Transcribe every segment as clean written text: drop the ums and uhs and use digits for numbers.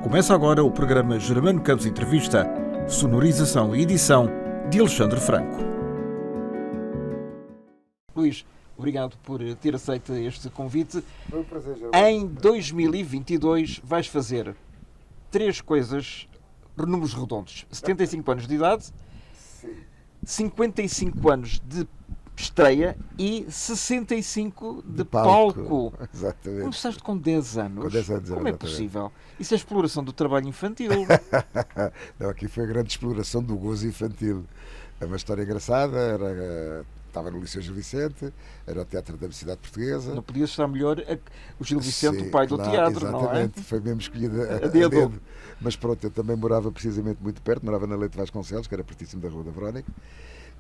Começa agora o programa Germano Campos Entrevista, sonorização e edição de Alexandre Franco. Luís, obrigado por ter aceito este convite. Foi um prazer, Germano. Em 2022 vais fazer 3 coisas, números redondos. 75 anos de idade, Sim. 55 anos de estreia e 65 de palco. Exatamente. Começaste com 10 anos. Com 10 anos, Como é exatamente. possível? Isso é exploração do trabalho infantil. Não, aqui foi a grande exploração do gozo infantil. É uma história engraçada. Estava no Liceu Gil Vicente, era o Teatro da Universidade Portuguesa. Não podia estar melhor o Gil Vicente, Sim, o pai do claro, teatro, não é? exatamente. Foi mesmo escolhido a dedo. dedo. Mas pronto, eu também morava precisamente muito perto, morava na Leite Vasconcelos, que era pertíssimo da Rua da Verónica.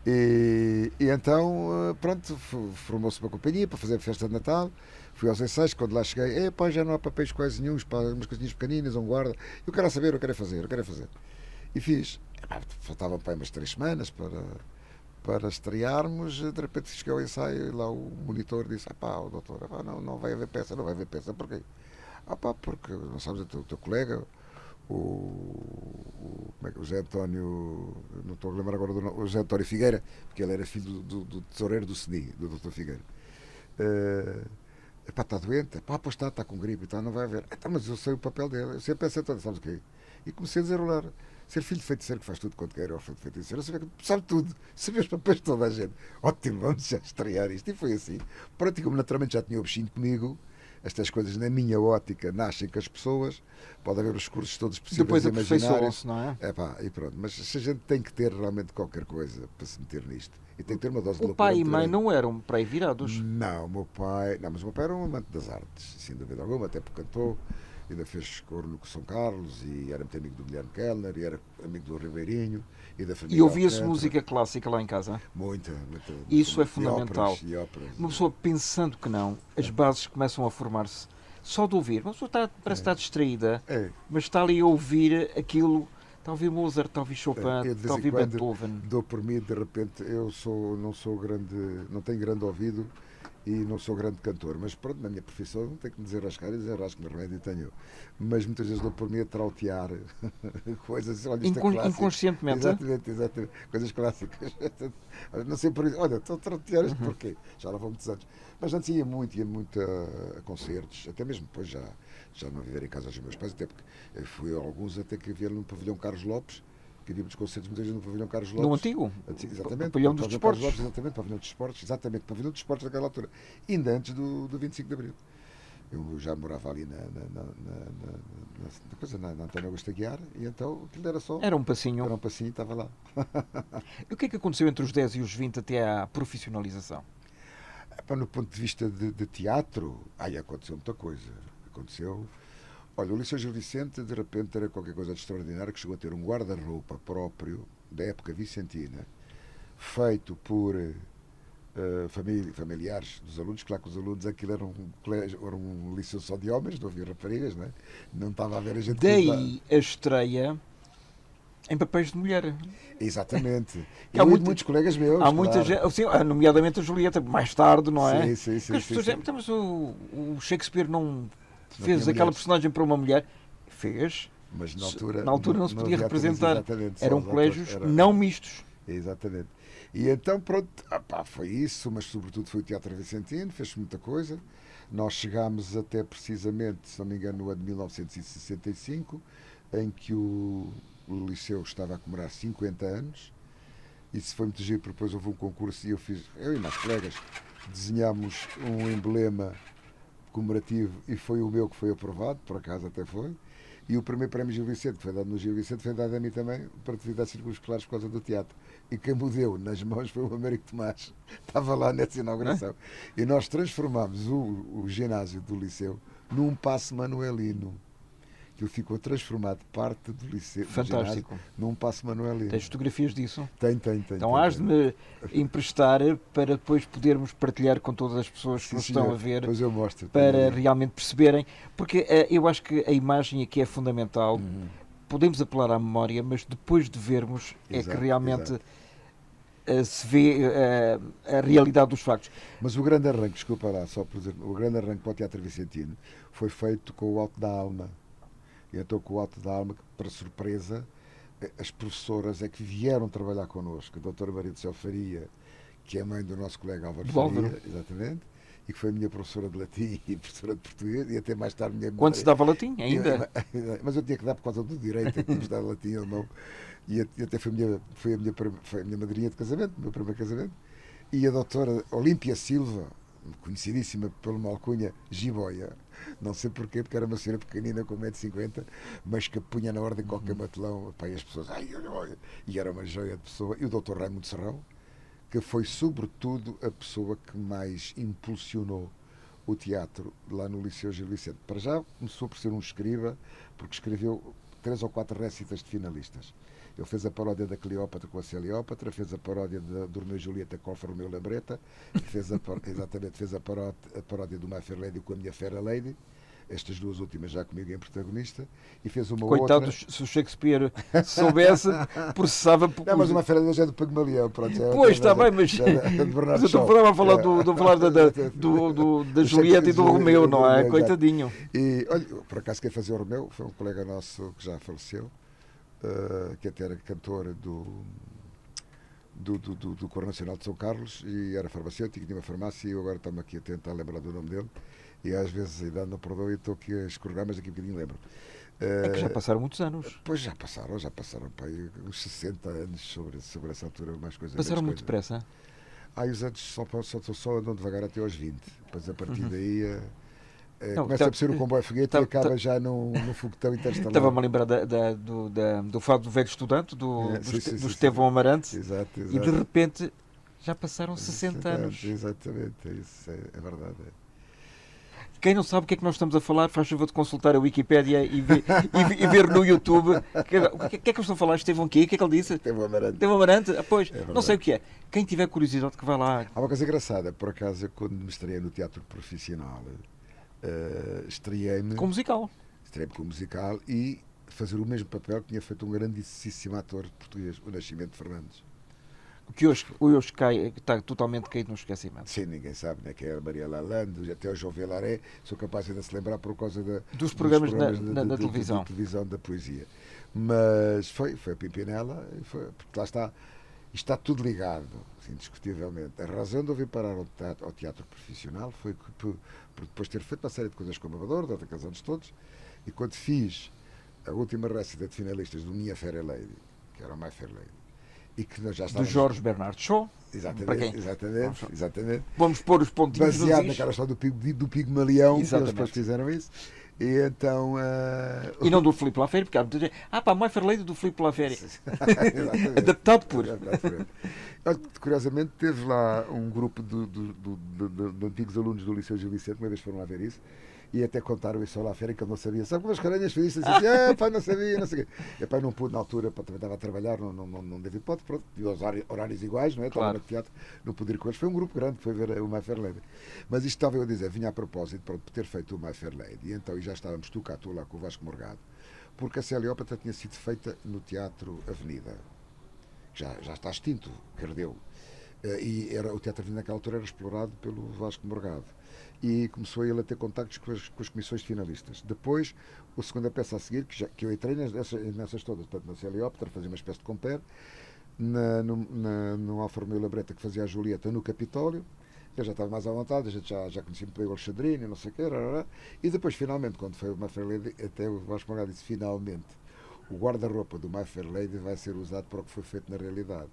E então, pronto, formou-se uma companhia para fazer a festa de Natal. Fui aos ensaios, quando lá cheguei, pá, já não há papéis quase nenhuns, pá, umas coisinhas pequeninas, um guarda. Eu quero saber, eu quero fazer. E fiz. Faltavam para aí umas 3 semanas para estrearmos. De repente cheguei ao ensaio e lá o monitor disse: o doutor, não vai haver peça, porquê? Porque não sabes, o teu colega, como é que o José António, não estou a lembrar agora do nome, o José António Figueira, porque ele era filho do tesoureiro do CNI, do doutor Figueira. Está doente? Pois está com gripe e tal, não vai haver. Mas eu sei o papel dele, eu sei a peça toda, sabes o quê? E comecei a desenrolar. Ser filho de feiticeiro que faz tudo quanto quer, ou filho de feiticeiro, sabe tudo, sabia os papéis de toda a gente. Ótimo, vamos já estrear isto. E foi assim. Pronto, e como naturalmente já tinha o bichinho comigo, estas coisas, na minha ótica, nascem com as pessoas, pode haver os cursos todos possíveis Depois e imaginários. aperfeiçoam-se, não é? E pronto, mas se a gente tem que ter realmente qualquer coisa para se meter nisto, e tem que ter uma dose de O loucura pai e muito mãe grande. não eram para aí virados. Não, mas o meu pai era um amante das artes, sem dúvida alguma, até porque cantou, ainda fez coro no São Carlos, e era muito amigo do Guilherme Kellner, e era amigo do Ribeirinho, e da família E ouvia-se Alcântara. música clássica lá em casa. Muita. Isso é E fundamental. óperas. Uma pessoa pensando que não, as bases começam a formar-se só de ouvir. Uma pessoa parece estar distraída, mas está ali a ouvir aquilo. Está a ouvir Mozart, está a ouvir Chopin, Eu, de está vez a em ouvir quando, Beethoven. dou por mim, de repente, não tenho grande ouvido e não sou grande cantor, mas pronto, na minha profissão não tenho que me desenrascar e desenrasco-me, remédio tenho. Mas muitas vezes dou por mim a trautear coisas, olha, isto é clássico. Inconscientemente. Exatamente, coisas clássicas. Não sei por isso, olha, estou a trautear isto porquê? Já lá vão muitos anos. Mas antes ia muito a concertos, até mesmo depois já não viver em casa dos meus pais, até porque eu fui a alguns até que havia no pavilhão Carlos Lopes, que havia muitos concertos muitas vezes no pavilhão Carlos Lopes. No antigo? Exatamente. Pavilhão dos Desportos. Lopes, exatamente, pavilhão dos Desportos, exatamente, pavilhão dos Desportos naquela altura, ainda antes do 25 de Abril. Eu já morava ali na António Augusto Aguiar, e então aquilo era só... Era um passinho. Era um passinho e estava lá. E o que é que aconteceu entre os 10 e os 20 até à profissionalização? No ponto de vista de teatro, aconteceu muita coisa. Olha, o Liceu Gil Vicente, de repente, era qualquer coisa de extraordinário, que chegou a ter um guarda-roupa próprio, da época vicentina, feito por familiares dos alunos. Claro que os alunos, aquilo era um liceu só de homens, não havia raparigas, não é? Não estava a ver a gente... Daí a estreia em papéis de mulher. Exatamente. Há muitos colegas meus. Há muita claro. gente, sim, nomeadamente a Julieta, mais tarde, não é? Sim. Porque as pessoas dizem, mas o Shakespeare não fez tinha aquela mulheres. personagem para uma mulher. Fez. Mas Na altura não se podia havia atrizes, representar. exatamente, só Eram os colégios atores, não mistos. Exatamente. E então, pronto, foi isso, mas sobretudo foi o Teatro Vicentino, fez-se muita coisa. Nós chegámos até precisamente, se não me engano, no ano de 1965, em que o Liceu estava a comemorar 50 anos. Isso foi muito giro, porque depois houve um concurso e eu e mais colegas, desenhámos um emblema comemorativo e foi o meu que foi aprovado, por acaso até foi. E o primeiro prémio Gil Vicente, que foi dado no Gil Vicente, foi dado a mim também, para atividades circunscolares por causa do teatro. E quem me deu nas mãos foi o Américo Tomás. Estava lá nessa inauguração. E nós transformámos o ginásio do Liceu num paço manuelino. Que ficou transformado parte do Liceu, Fantástico. Do ginásio, num paço manuelino. Tens fotografias disso? Tem. Então has de me emprestar para depois podermos partilhar com todas as pessoas que Sim, nos senhor. estão a ver. Pois eu mostro. Para realmente perceberem, porque eu acho que a imagem aqui é fundamental. Podemos apelar à memória, mas depois de vermos é que realmente se vê a realidade dos factos. Mas o grande arranque, desculpa lá, só por dizer, o grande arranque para o Teatro Vicentino foi feito com o Alto da Alma. E então com o Alto da Alma, para surpresa, as professoras é que vieram trabalhar connosco. A doutora Maria do Céu Faria, que é mãe do nosso colega Álvaro Do Álvaro. Faria, exatamente, e que foi minha professora de latim e professora de português, e até mais tarde minha Quando se madrinha. dava latim, ainda. Mas eu tinha que dar por causa do direito, eu tinha que estudar latim alemão. E até foi a minha madrinha de casamento, o meu primeiro casamento. E a doutora Olímpia Silva, conhecidíssima pela uma alcunha Jiboia, não sei porquê, porque era uma senhora pequenina com 1,50 m, mas que punha na ordem qualquer matelão, pá, e as pessoas, ai, olha, olha, e era uma joia de pessoa. E o doutor Raimundo Serrão, que foi sobretudo a pessoa que mais impulsionou o teatro lá no Liceu Gil Vicente. Para já começou por ser um escriba, porque escreveu 3 ou 4 récitas de finalistas. Ele fez a paródia da Cleópatra com a Cleópatra, fez a paródia do Romeu e Julieta com a Romeu Lambreta, exatamente, fez a paródia do My Fair Lady com a Minha Fair Lady, estas duas últimas já comigo em protagonista, e fez uma Coitado, outra... se o Shakespeare soubesse, processava. Não, mas uma Fair Lady já é do Pigmalião, pronto. Pois, está bem, mas, de mas Bernardo eu Shaw. estou a falar, falar da Julieta e do Romeu, não é? Exato. Coitadinho. E, olha, por acaso quem fazia o Romeu foi um colega nosso que já faleceu, que até era cantor do Coro Nacional de São Carlos e era farmacêutico, tinha uma farmácia, e eu agora estou-me aqui a tentar lembrar do nome dele, e às vezes a idade não perdoa e estou aqui a escorregar, mas daqui a bocadinho lembro. É que já passaram muitos anos. Pois já passaram pá, uns 60 anos sobre essa altura, mais coisa. Passaram muito coisa. depressa. Os anos só andam devagar até aos 20. Depois a partir daí Não, começa a ser o comboio foguete e acaba já num foguetão interestelar. Estava-me a lembrar do fado do velho estudante, do Estevão Amarante, exato. e de repente já passaram 60 anos. Exatamente, isso é verdade. Quem não sabe o que é que nós estamos a falar, faz favor de consultar a Wikipédia e ver no YouTube. O que é que eu estou a falar? Estevão aqui? O que é que ele disse? Estevão Amarante. Estevão Amarante? Pois, não sei o que é. Quem tiver curiosidade que vá lá. Há uma coisa engraçada, por acaso, quando me estreiei no teatro profissional, estreiei-me Com musical. com o musical e fazer o mesmo papel que tinha feito um grandíssimo ator português, o Nascimento Fernandes. Que hoje está totalmente caído no esquecimento. Sim, ninguém sabe, né? Que é a Maria Lalande, até o João Velaré, sou capaz de ainda se lembrar por causa dos programas na televisão. Da televisão da poesia. Mas foi a Pimpinela, porque lá está tudo ligado, assim, indiscutivelmente. A razão de eu vir parar ao teatro profissional foi que, por depois ter feito uma série de coisas como Amador, daqueles anos todos, e quando fiz a última récita de finalistas do Minha Fair Lady, que era o My Fair Lady, e que nós já estávamos... De Jorge Bernardo Shaw. Exatamente. Vamos pôr os pontinhos baseado naquela história do Pigmalião, que eles depois fizeram isso. E então... E não do Filipe Lafere, porque há muita gente... pá, My Fair Lady do Filipe Lafere. Adaptado por... Curiosamente, teve lá um grupo de antigos alunos do Liceu Gil Vicente, uma vez foram lá ver isso, e até contaram isso ao Lafere, que ele não sabia. Sabe como as caranhas fez isso? Assim, pá, não sabia, não sei o quê. E pá, não pude, na altura, também estava a trabalhar, não teve hipótese, pronto, e os horários iguais, não é? Estava no teatro, não pude ir com eles. Foi um grupo grande que foi ver o My Fair Lady. Mas isto estava eu a dizer, vinha a propósito, pronto, por ter feito o My Fair Lady, e então, e já estávamos tu lá com o Vasco Morgado, porque a Cleópatra tinha sido feita no Teatro Avenida. Já está extinto, perdeu. E o Teatro Avenida naquela altura era explorado pelo Vasco Morgado. E começou ele a ter contactos com as comissões finalistas. Depois, a segunda peça a seguir, que eu entrei nessas todas, portanto, na Cleópatra, fazia uma espécie de compere, no Alfa Romeo Labreta, que fazia a Julieta no Capitólio. Eu já estava mais à vontade, a gente já conhecia muito bem o Alexandrino, não sei o quê, e depois, finalmente, quando foi o My Fair Lady, até o Vasco Morgado disse, finalmente, o guarda-roupa do My Fair Lady vai ser usado para o que foi feito na realidade.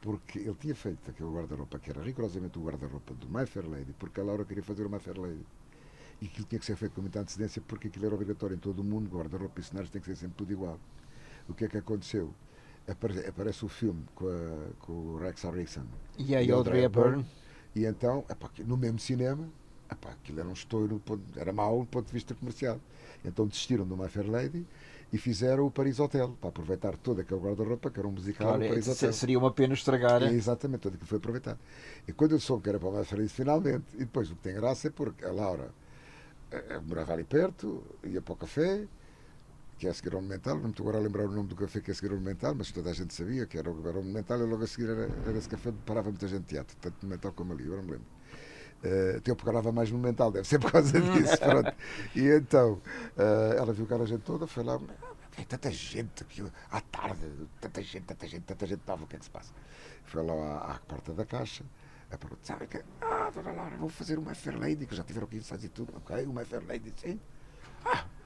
Porque ele tinha feito aquele guarda-roupa, que era rigorosamente o guarda-roupa do My Fair Lady, porque a Laura queria fazer o My Fair Lady. E aquilo tinha que ser feito com muita antecedência, porque aquilo era obrigatório em todo o mundo, guarda-roupa e cenários tem que ser sempre tudo igual. O que é que aconteceu? Aparece o filme com o Rex Harrison e a Audrey Hepburn. E então, no mesmo cinema, aquilo era um estouro, era mau do ponto de vista comercial. Então desistiram do My Fair Lady e fizeram o Paris Hotel, para aproveitar todo aquele guarda-roupa, que era um musical, claro, o Paris Hotel. Seria uma pena estragar. Exatamente, tudo aquilo foi aproveitado. E quando eu soube que era para o My Fair Lady, finalmente, e depois o que tem graça é porque a Laura morava ali perto, ia para o café, que é a seguir ao Monumental, não me estou agora a lembrar o nome do café que é a seguir ao Monumental, mas toda a gente sabia que era o Monumental, e logo a seguir era esse café onde parava muita gente de teatro, tanto no Monumental como ali, agora me lembro. Até eu procurava mais no mental, deve ser por causa disso. Pronto. E então, ela viu aquela gente toda, foi lá, tem tanta gente aqui, à tarde, tanta gente nova, o que é que se passa? Foi lá à porta da caixa, a pergunta, sabe que, dona Laura, vou fazer uma Fair Lady, que já tiveram aqui ensaios e tudo, ok, uma Fair Lady, sim.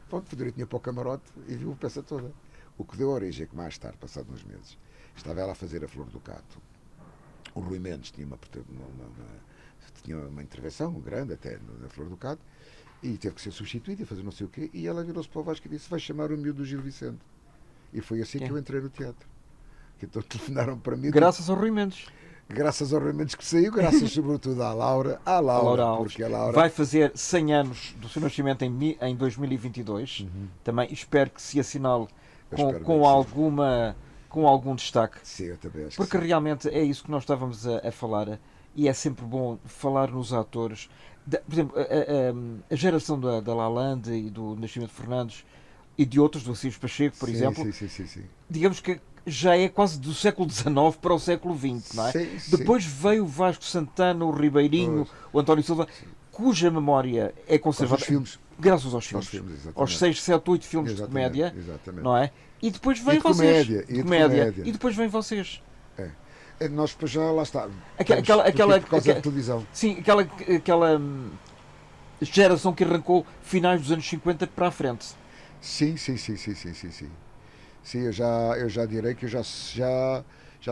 Pronto, fui direitinho para o camarote e viu a peça toda. O que deu origem é que mais tarde, passado uns meses, estava ela a fazer a Flor do Cato. O Rui Mendes tinha uma intervenção grande até na Flor do Cato e teve que ser substituído e fazer não sei o quê. E ela virou-se para o Vasco e disse: vai chamar o miúdo do Gil Vicente. E foi assim que eu entrei no teatro. Que então telefonaram para mim. Graças ao Rui Mendes. Graças ao Rui Mendes que saiu, graças sobretudo à Laura. À Laura Alves. Porque a Laura vai fazer 100 anos do seu nascimento em 2022. Também espero que se assinale com algum destaque. Sim, eu também acho porque que sim. realmente é isso que nós estávamos a falar e é sempre bom falar nos atores. Por exemplo, a geração da Lalande e do Nascimento Fernandes e de outros, do Assis Pacheco, por exemplo, Sim. digamos que já é quase do século XIX para o século XX, não é? Depois veio o Vasco Santana, o Ribeirinho, o António Silva, cuja memória é conservada graças aos filmes. Aos 6, 7, 8 filmes de comédia, não é? E depois vem vocês. De comédia. E depois vem vocês. Nós depois já lá está. Por causa da televisão. Sim, aquela geração que arrancou finais dos anos 50 para a frente. Sim. Sim, eu já direi que eu já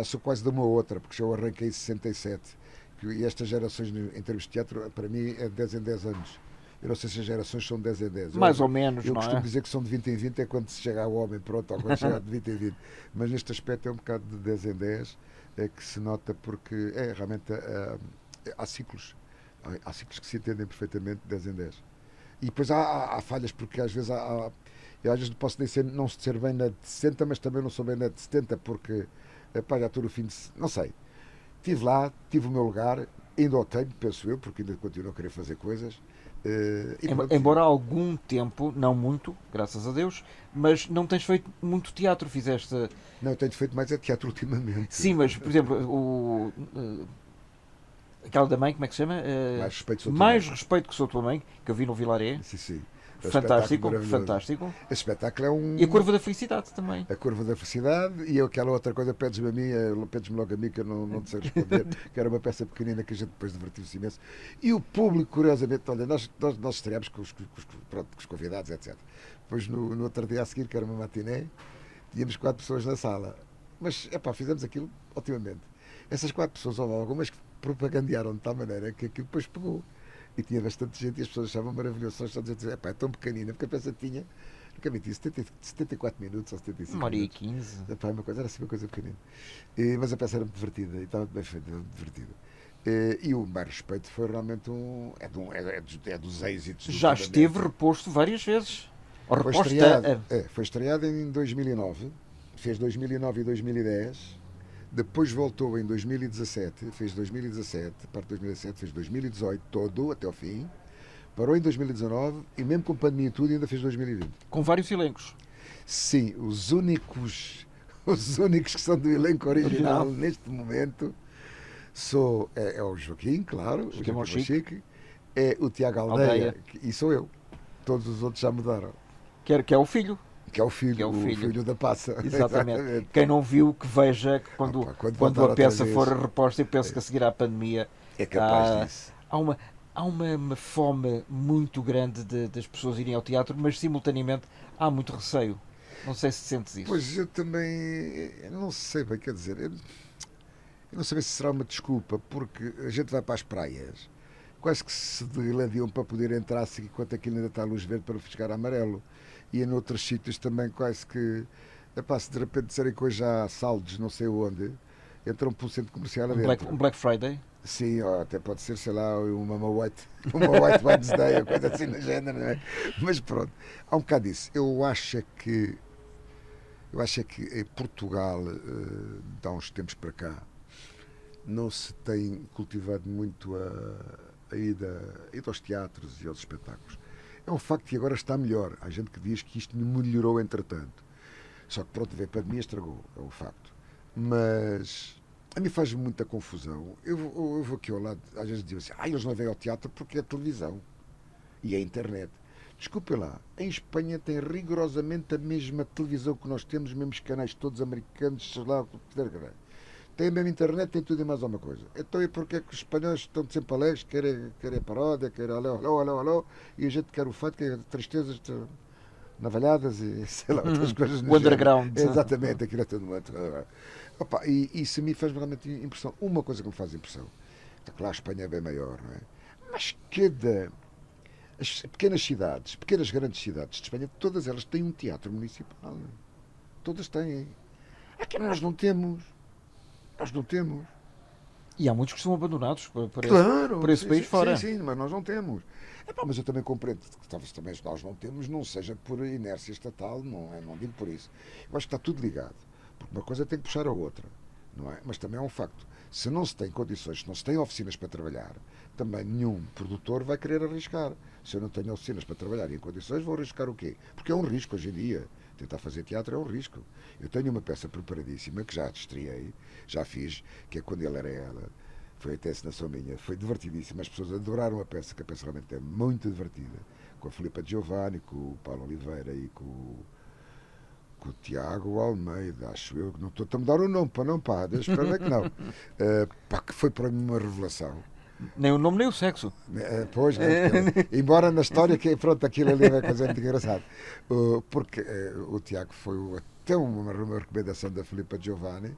sou quase de uma outra, porque eu arranquei em 67. E estas gerações, em termos de teatro, para mim é de 10 em 10 anos. Eu não sei se as gerações são de 10 em 10. Mais ou menos, eu não costumo é? dizer que são de 20 em 20 é quando se chega ao homem, pronto, ou quando chega de 20 em 20. Mas neste aspecto é um bocado de 10 em 10, é que se nota porque realmente há ciclos. Há ciclos que se entendem perfeitamente de 10 em 10. E depois há falhas, porque às vezes eu às vezes posso não ser bem na de 60, mas também não sou bem na de 70, porque já estou no fim de. Não sei. Estive lá, tive o meu lugar, ainda o tenho, penso eu, porque ainda continuo a querer fazer coisas. Embora há algum tempo, não muito, graças a Deus, mas não tens feito muito teatro, fizeste. Não, eu tenho feito mais teatro ultimamente. Sim, mas por exemplo, aquela da mãe, como é que se chama? Mais respeito que sou tua mãe, que eu vi no Vilaré. Sim. Fantástico. Esse espetáculo é um. E a Curva da Felicidade também. A Curva da Felicidade e aquela outra coisa, pedes-me logo a mim que eu não te sei responder, que era uma peça pequenina que a gente depois divertiu-se imenso. E o público, curiosamente, olha, nós estreámos com os convidados, etc. Depois no outro dia a seguir, que era uma matiné, tínhamos 4 pessoas na sala. Mas, fizemos aquilo otimamente. Essas 4 pessoas, houve algumas que propagandearam de tal maneira que aquilo depois pegou. E tinha bastante gente e as pessoas achavam maravilhoso. Só dizer, é tão pequenina, porque a peça tinha, nunca menti, 74 minutos ou 75 1 hora e minutos. 15. Era assim uma coisa pequenina. Mas a peça era muito divertida e estava muito bem feita, muito divertida. E o Mais Respeito foi realmente é dos êxitos. Já esteve reposto várias vezes. Foi estreado em 2009, fez 2009 e 2010. Depois voltou em 2017, fez 2017, parte de 2017, fez 2018 todo, até ao fim. Parou em 2019 e mesmo com pandemia e tudo ainda fez 2020. Com vários elencos. Sim, os únicos que são do elenco original neste momento é o Joaquim, claro, o Joaquim Chique, é o Tiago Aldeia e sou eu. Todos os outros já mudaram. Que é o filho. Que é o filho da Passa. Exatamente. Quem não viu, que veja que quando a peça for reposta, eu penso que a seguir à pandemia é capaz disso. Há uma fome muito grande das pessoas irem ao teatro, mas simultaneamente há muito receio. Não sei se sentes isso. Pois eu também não sei bem, quer dizer, eu não sei se será uma desculpa, porque a gente vai para as praias, quase que se diladiam para poder entrar enquanto aquilo ainda está a luz verde para chegar a amarelo. E em outros sítios também quase que se de repente disserem que hoje há saldos não sei onde, entram para um centro comercial adentro. Um Black Friday? Sim, até pode ser, sei lá, uma White Wednesday, ou coisa assim do género, não é? Mas pronto, há um bocado disso. Eu acho que em Portugal, de há uns tempos para cá, não se tem cultivado muito a ida aos teatros e aos espetáculos. É um facto que agora está melhor. Há gente que diz que isto melhorou entretanto. Só que pronto, a pandemia estragou, é um facto. Mas A mim faz muita confusão. Eu vou aqui ao lado, às vezes digo assim, eles não vêm ao teatro porque é televisão e é internet. Desculpem lá, em Espanha tem rigorosamente a mesma televisão que nós temos, os mesmos canais todos americanos, sei lá, tem a mesma internet, tem tudo e mais alguma coisa. Então e porquê que os espanhóis estão sempre alegres, querem paródia, querem alô, alô, alô, alô, e a gente quer o fato, quer tristezas, navalhadas e sei lá, outras coisas no O género. underground. Exatamente, aquilo é tudo muito. Opa, e isso a mim faz realmente impressão. Uma coisa que me faz impressão, claro, a Espanha é bem maior, não é? Mas as pequenas cidades, pequenas grandes cidades de Espanha, todas elas têm um teatro municipal. Todas têm. Aqui nós não temos. Nós não temos. E há muitos que são abandonados por Claro, esse sim, país fora. sim, mas nós não temos. Mas eu também compreendo que talvez também nós não temos, não seja por inércia estatal, não digo por isso. Eu acho que está tudo ligado. Porque uma coisa tem que puxar a outra, não é? Mas também é um facto. Se não se tem condições, se não se tem oficinas para trabalhar, também nenhum produtor vai querer arriscar. Se eu não tenho oficinas para trabalhar e em condições, vou arriscar o quê? Porque é um risco hoje em dia. Tentar fazer teatro é um risco. Eu tenho uma peça preparadíssima que já estreiei, já fiz, que é Quando Ele Era Ela. Foi até encenação minha, foi divertidíssima. As pessoas adoraram a peça, que a peça realmente é muito divertida. Com a Filipa Giovanni, com o Paulo Oliveira e com o Tiago Almeida, acho eu. Não estou a mudar o nome, para não, pá, espero bem que não. Pá, que foi para mim uma revelação. Nem o nome nem o sexo. Pois, né? Embora na história, que pronto, aquilo ali é uma coisa muito engraçada. Porque o Tiago foi até uma recomendação da Filipa Giovanni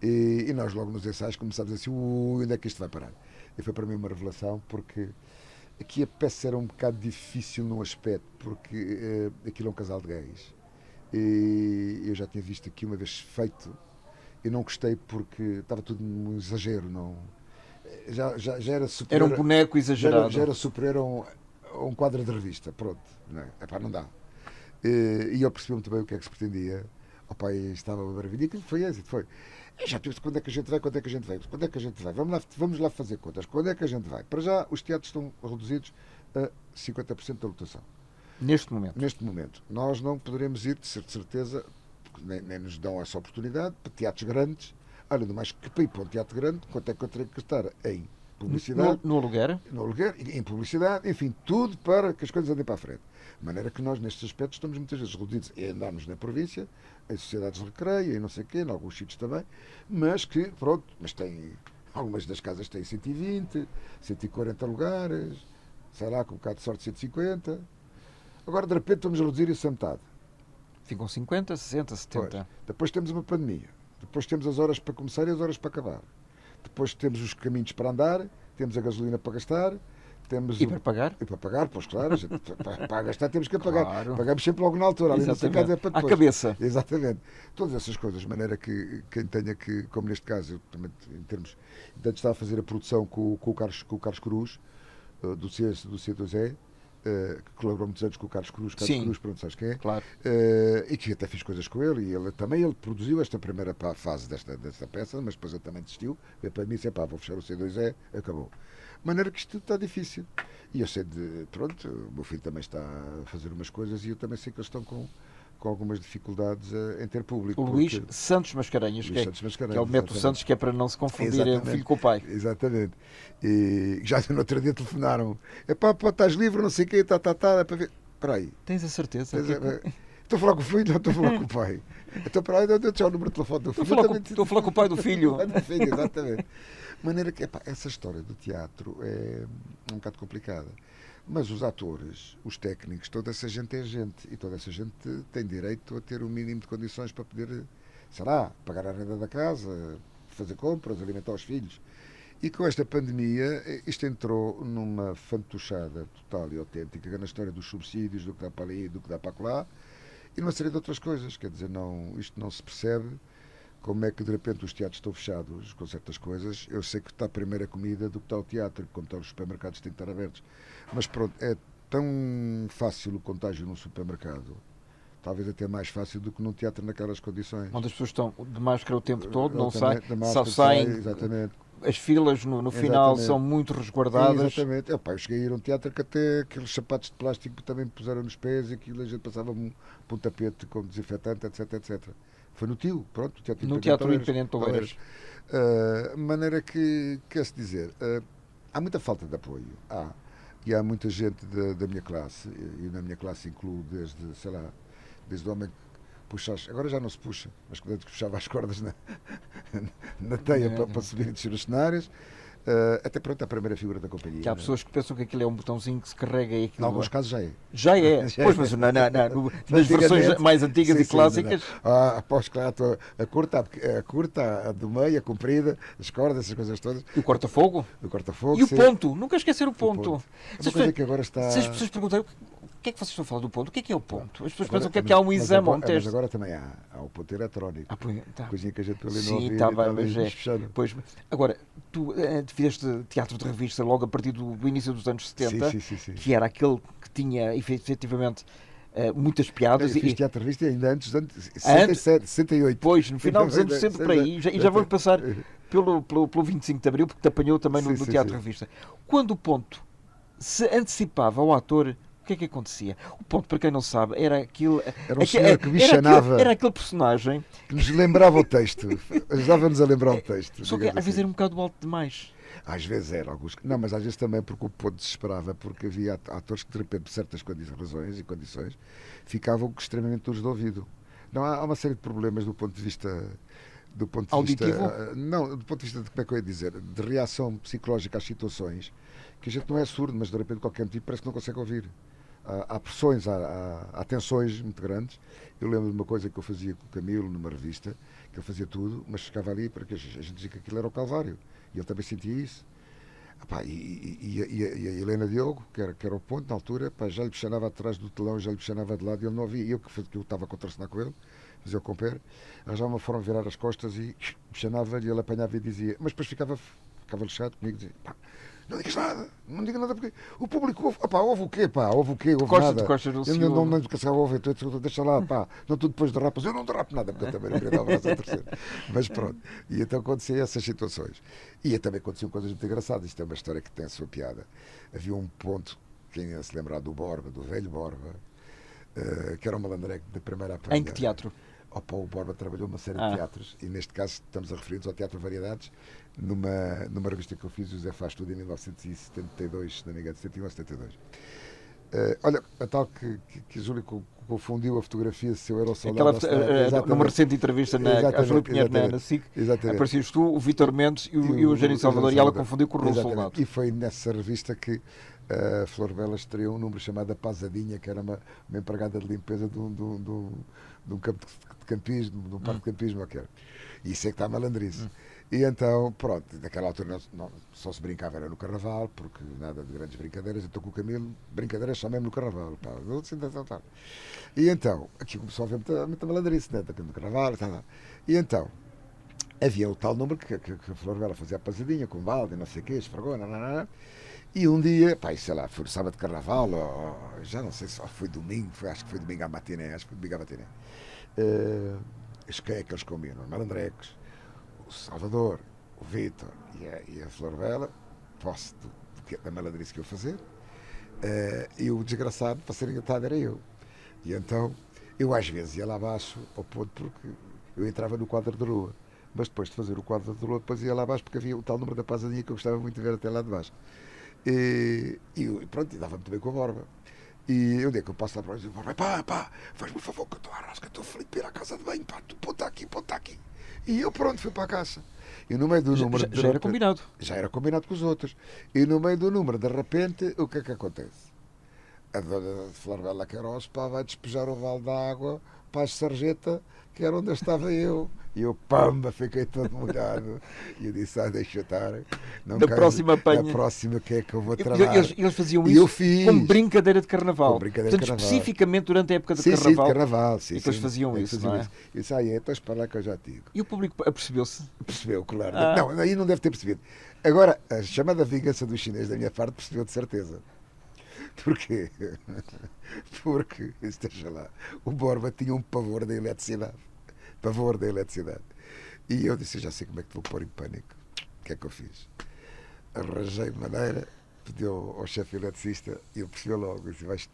e nós logo nos ensaios começámos assim, onde é que isto vai parar? E foi para mim uma revelação porque aqui a peça era um bocado difícil num aspecto, porque aquilo é um casal de gays. E eu já tinha visto aqui uma vez feito e não gostei porque estava tudo um exagero, não já era Era um superior, boneco exagerado. já era superior a um quadro de revista, pronto, não é? Epá, não dá. E eu percebi muito bem o que é que se pretendia. O pai estava uma maravilha, aquilo foi êxito, foi. E já tive quando é que a gente vai, quando é que a gente vai, quando é que a gente vai, vamos lá fazer contas, quando é que a gente vai? Para já os teatros estão reduzidos a 50% da lotação. Neste momento. Neste momento. Nós não poderemos ir, de certeza, porque nem nos dão essa oportunidade, para teatros grandes. Olha, do mais que para ir para um teatro grande, quanto é que eu terei que gastar em publicidade, No aluguer? no aluguer, em publicidade, enfim, tudo para que as coisas andem para a frente. De maneira que nós, nestes aspectos, estamos muitas vezes reduzidos a andarmos na província, em sociedades de recreio, e não sei o quê, em alguns sítios também, mas que, pronto, mas tem, algumas das casas têm 120, 140 lugares, sei lá, com um bocado de sorte 150. Agora, de repente, vamos reduzir isso a metade. Ficam 50, 60, Pois. 70. Depois temos uma pandemia. Depois temos as horas para começar e as horas para acabar. Depois temos os caminhos para andar, temos a gasolina para gastar, temos E para pagar? e para pagar, pois claro, para gastar temos que pagar. Claro. Pagamos sempre logo na altura, ali nesse caso é para À depois. cabeça. Exatamente. Todas essas coisas, de maneira que quem tenha que, como neste caso, eu, também, em termos. Antes estava a fazer a produção com o Carlos Cruz, do C2E, que colaborou muitos anos com o Carlos Cruz. Carlos Sim. Cruz, pronto, sabes quem é? Claro. E que até fiz coisas com ele. E ele também ele produziu esta primeira fase desta peça, mas depois ele também desistiu. Veio para mim e disse: pá, vou fechar o C2E, acabou. De maneira que isto está difícil. E eu sei de. Pronto, o meu filho também está a fazer umas coisas e eu também sei que eles estão com algumas dificuldades em ter público. O Luís Santos Mascarenhas, Luís Santos Mascarenhas, que é o Neto exatamente. Santos, que é para não se confundir o Exatamente. filho com o pai. Exatamente. E já no outro dia telefonaram: é pá, estás livre, não sei o quê, é para ver. Espera aí. Tens a certeza? Estou a falar com o filho ou estou a falar com o pai? Então, para aí, deu-te já o número de telefone do filho. Estou a falar com o pai do filho. Exatamente. De maneira que, essa história do teatro é um bocado complicada. Mas os atores, os técnicos, toda essa gente é gente. E toda essa gente tem direito a ter o mínimo de condições para poder, sei lá, pagar a renda da casa, fazer compras, alimentar os filhos. E com esta pandemia, isto entrou numa fantochada total e autêntica na história dos subsídios, do que dá para ali, do que dá para lá, e numa série de outras coisas. Quer dizer, isto não se percebe como é que de repente os teatros estão fechados com certas coisas. Eu sei que está a primeira comida do que está o teatro, como estão os supermercados têm que estar abertos. Mas pronto, é tão fácil o contágio num supermercado, talvez até mais fácil do que num teatro naquelas condições. Onde as pessoas estão de máscara o tempo todo, não Exatamente, saem, da só máscara, saem. exatamente. As filas no final Exatamente. são muito resguardadas. Exatamente. Eu cheguei a ir a um teatro que até aqueles sapatos de plástico também me puseram nos pés e aquilo a gente passava por um tapete com desinfetante, etc, etc. Foi no TIO, pronto, o Teatro No Independente Teatro de Oeiras. Independente de Oeiras. Maneira que, quer-se dizer, há muita falta de apoio. E há muita gente da minha classe, e na minha classe incluo desde, sei lá, desde o homem que puxa, agora já não se puxa, mas quando antes puxava as cordas na teia para subir e descer os cenários, até pronto, a primeira figura da companhia. Que há pessoas que pensam que aquilo é um botãozinho que se carrega e aquilo. Em alguns casos já é. Já é. Pois, mas nas versões mais antigas e clássicas. Após, claro, a curta, a do meio, a comprida, as cordas, essas coisas todas. E o corta-fogo. O corta-fogo. E o ponto. Nunca esquecer o ponto. É uma coisa que agora está. Se as pessoas perguntarem o que é que vocês estão a falar do ponto, o que é o ponto? As pessoas pensam que há um exame ou um teste. Mas agora também há o ponto eletrónico. Tá. Coisinha que a gente pelo ali Sim, não ouvia. Está bem, mas pois, agora, tu fizeste teatro de revista logo a partir do início dos anos 70, sim. que era aquele que tinha efetivamente muitas piadas. Eu fiz teatro de revista ainda antes dos anos 67, 68. Pois, no final dos anos 60 por aí. E já vamos passar pelo 25 de Abril, porque te apanhou também no teatro de revista. Quando o ponto se antecipava ao ator, o que é que acontecia? O ponto, para quem não sabe, era aquilo. Era um senhor que bichanava. Era aquele personagem que nos lembrava o texto. Ajudava-nos a lembrar o texto. Só que às vezes era um bocado alto demais. Às vezes era, alguns. Não, mas às vezes também porque o ponto desesperava, porque havia atores que, de repente, por certas razões e condições, ficavam extremamente duros de ouvido. Não, há uma série de problemas do ponto de vista. Do ponto de auditivo? Vista, não, do ponto de vista de, como é que eu ia dizer, de reação psicológica às situações, que a gente não é surdo, mas de repente, qualquer motivo, parece que não consegue ouvir. Há pressões, há tensões muito grandes. Eu lembro de uma coisa que eu fazia com o Camilo numa revista, que ele fazia tudo, mas chegava ali porque a gente dizia que aquilo era o Calvário. E ele também sentia isso. E a Helena Diogo, que era o ponto na altura, já lhe puxava atrás do telão, já lhe puxava de lado e ele não ouvia. E eu que eu estava a contracenar com ele, fazia o compare, arranjava uma forma de virar as costas e puxava-lhe e ele apanhava e dizia, mas depois ficava lixado comigo e dizia, não digas nada, não diga nada porque o público ouve, ouve o quê, ouve o quê, ouve nada. Eu não ouve, deixa lá, não tu depois derrapas, eu não derrapo nada, porque eu também não queria dar o braço a terceiro. Mas pronto, e então acontecia essas situações. E também aconteciam coisas muito engraçadas, isto é uma história que tem a sua piada. Havia um ponto, quem ia se lembrar do Borba, do velho Borba, que era um malandreco da primeira apanha. Em que teatro? O Borba trabalhou uma série de teatros e neste caso estamos a referir-nos ao Teatro Variedades numa revista que eu fiz, o José Faz Tudo, em 1972, se não me engano, 71 ou 72. Olha, a tal que Júlio confundiu a fotografia se eu era o soldado. Numa recente entrevista a Júlio Pinheiro na SIC, aparecias tu, o Vítor Mendes e o Eugênio Salvador, e ela confundiu com o Raul Soldado. E foi nessa revista que a Flor Bela estreou um número chamado Pazadinha, que era uma empregada de limpeza de um campo de campismo, de um parque de campismo, e isso é que está a malandrice. E então, pronto, naquela altura só se brincava era no Carnaval, porque nada de grandes brincadeiras, então com o Camilo, brincadeiras só mesmo no Carnaval. E então, aqui começou a haver muita malandrice, né? No Carnaval, e então, havia o tal número que a Flor Bela fazia a Pazadinha, com balde, não sei o quê, esfregou, e um dia, sei lá, foi sábado de Carnaval, ou já não sei se foi domingo, acho que foi domingo à matiné, quem é que eles combinam? Os malandrecos, o Salvador, o Vítor e a Flor Bela, posse da malandrice que eu fazer, e o desgraçado, para ser engatado, era eu. E então, eu às vezes ia lá abaixo, ao ponto, porque eu entrava no quadro de rua, mas depois de fazer o quadro de rua, depois ia lá abaixo, porque havia o tal número da Pazadinha que eu gostava muito de ver até lá de baixo. E pronto, e dava-me também com a Borba. E onde é que eu passo lá para o Borba? Faz-me um favor que eu estou à rasca, estou feliz para ir à casa de banho, tu ponta aqui. E eu pronto, fui para a caixa. E no meio do número... Já era combinado. Já era combinado com os outros. E no meio do número, de repente, o que é que acontece? A dona de Flor Bela Queiroz vai despejar o vale da água para a sarjeta, que era onde estava eu. E eu, fiquei todo molhado. E eu disse, deixa estar. Da próxima apanha. Da próxima que é que eu vou trabalhar. Eles faziam isso como brincadeira de Carnaval. Portanto, especificamente durante a época de Carnaval. Sim, de Carnaval. Sim, eles faziam isso, não é? E disse, então espera lá que eu já te digo. E o público apercebeu-se? Percebeu, claro. Não, aí não deve ter percebido. Agora, a chamada vingança dos chineses da minha parte percebeu de certeza. Porquê? Porque, esteja lá, o Borba tinha um pavor da eletricidade. E eu disse, já sei como é que te vou pôr em pânico. O que é que eu fiz? Arranjei maneira, pedi ao chefe eletricista e ele percebeu logo. Disse,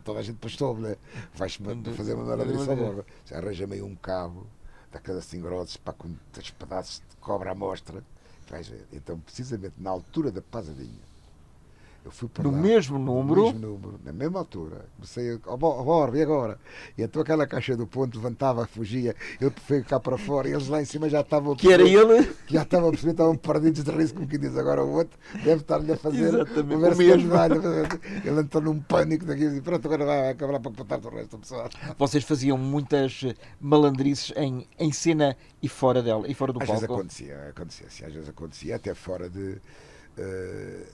toda a gente depois soube, né? Vais-me fazer uma maneira disso ao Borba. Arranjei-me um cabo daquelas assim grossos, pá, com os pedaços de cobra à mostra. Vais ver. Então, precisamente na altura da Pasadinha, eu fui para No lá, mesmo no número, mesmo número, na mesma altura. Comecei a bordo, e agora? E então aquela caixa do ponto levantava, fugia, eu fui cá para fora, e eles lá em cima já estavam a que era perceber, ele, estavam perdidos de risco, como quem diz agora o outro, deve estar-lhe a fazer o exatamente, o verso que mesmo. ele entrou num pânico daquilo, e pronto, agora vai acabar para contar o resto do pessoal. Vocês faziam muitas malandrices em cena e fora dela, e fora do Às vezes palco. acontecia, sim, às vezes acontecia, até fora de. eh,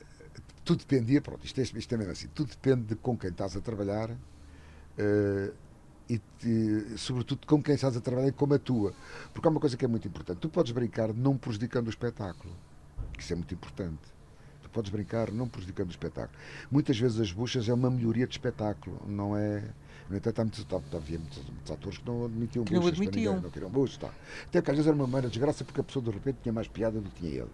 tudo dependia, pronto, isto é mesmo assim, tudo depende de com quem estás a trabalhar eh, sobretudo com quem estás a trabalhar e como atua. Porque há uma coisa que é muito importante: tu podes brincar não prejudicando o espetáculo, que isso é muito importante. Tu podes brincar não prejudicando o espetáculo. Muitas vezes as buchas é uma melhoria de espetáculo, não é. No entanto, havia muitos atores que não admitiam Que não buchas para ninguém, admitiam. não queriam buchas. Tá. Até que às vezes era uma maneira de desgraça porque a pessoa de repente tinha mais piada do que tinha ele.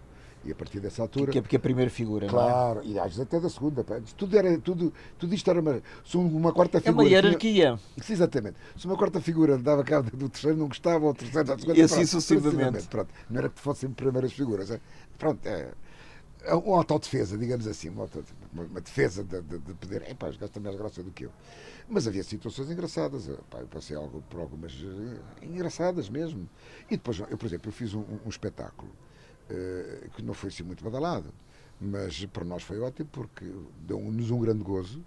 E a partir dessa altura. Que é a primeira figura, não é? Claro, e às vezes até da segunda. Pá. Tudo isto era uma. Se uma quarta É uma figura tinha. hierarquia. Exatamente. Se uma quarta figura dava cabo do terceiro, não gostava, ou o terceiro da segunda, E assim pronto, sucessivamente. pronto. Não era que fossem primeiras figuras. Pronto, é uma autodefesa, digamos assim. Uma defesa de poder. Epá, os gajos têm mais graça do que eu. Mas havia situações engraçadas. Pá, eu passei algo por algumas engraçadas mesmo. E depois, eu, por exemplo, eu fiz um espetáculo que não foi assim muito badalado, mas para nós foi ótimo porque deu-nos um grande gozo.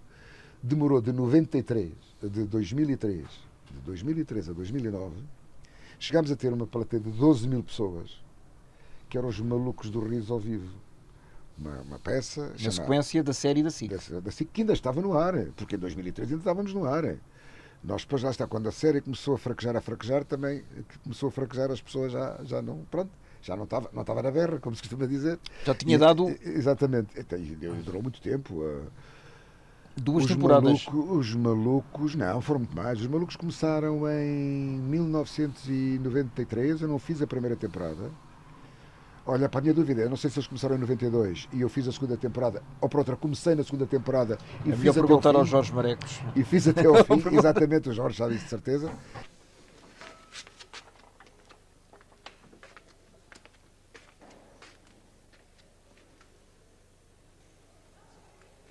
Demorou de 93, de 2003, de 2003 a 2009, chegámos a ter uma plateia de 12 mil pessoas, que eram os Malucos do Riso ao vivo. Uma peça Na chamada sequência da série da SIC. da SIC, que ainda estava no ar, porque em 2003 ainda estávamos no ar. Nós depois lá está, quando a série começou a fraquejar também, começou a fraquejar, as pessoas já não, pronto, já não estava na berra, como se costuma dizer. Já tinha dado Exatamente, durou muito tempo. duas temporadas. Os malucos, não, foram muito mais. Os malucos começaram em 1993, eu não fiz a primeira temporada. Olha, para a minha dúvida, eu não sei se eles começaram em 92 e eu fiz a segunda temporada, ou para outra, comecei na segunda temporada e É melhor fiz até ao perguntar fim. aos Jorge Marecos. E fiz até ao fim, exatamente, o Jorge sabe isso de certeza.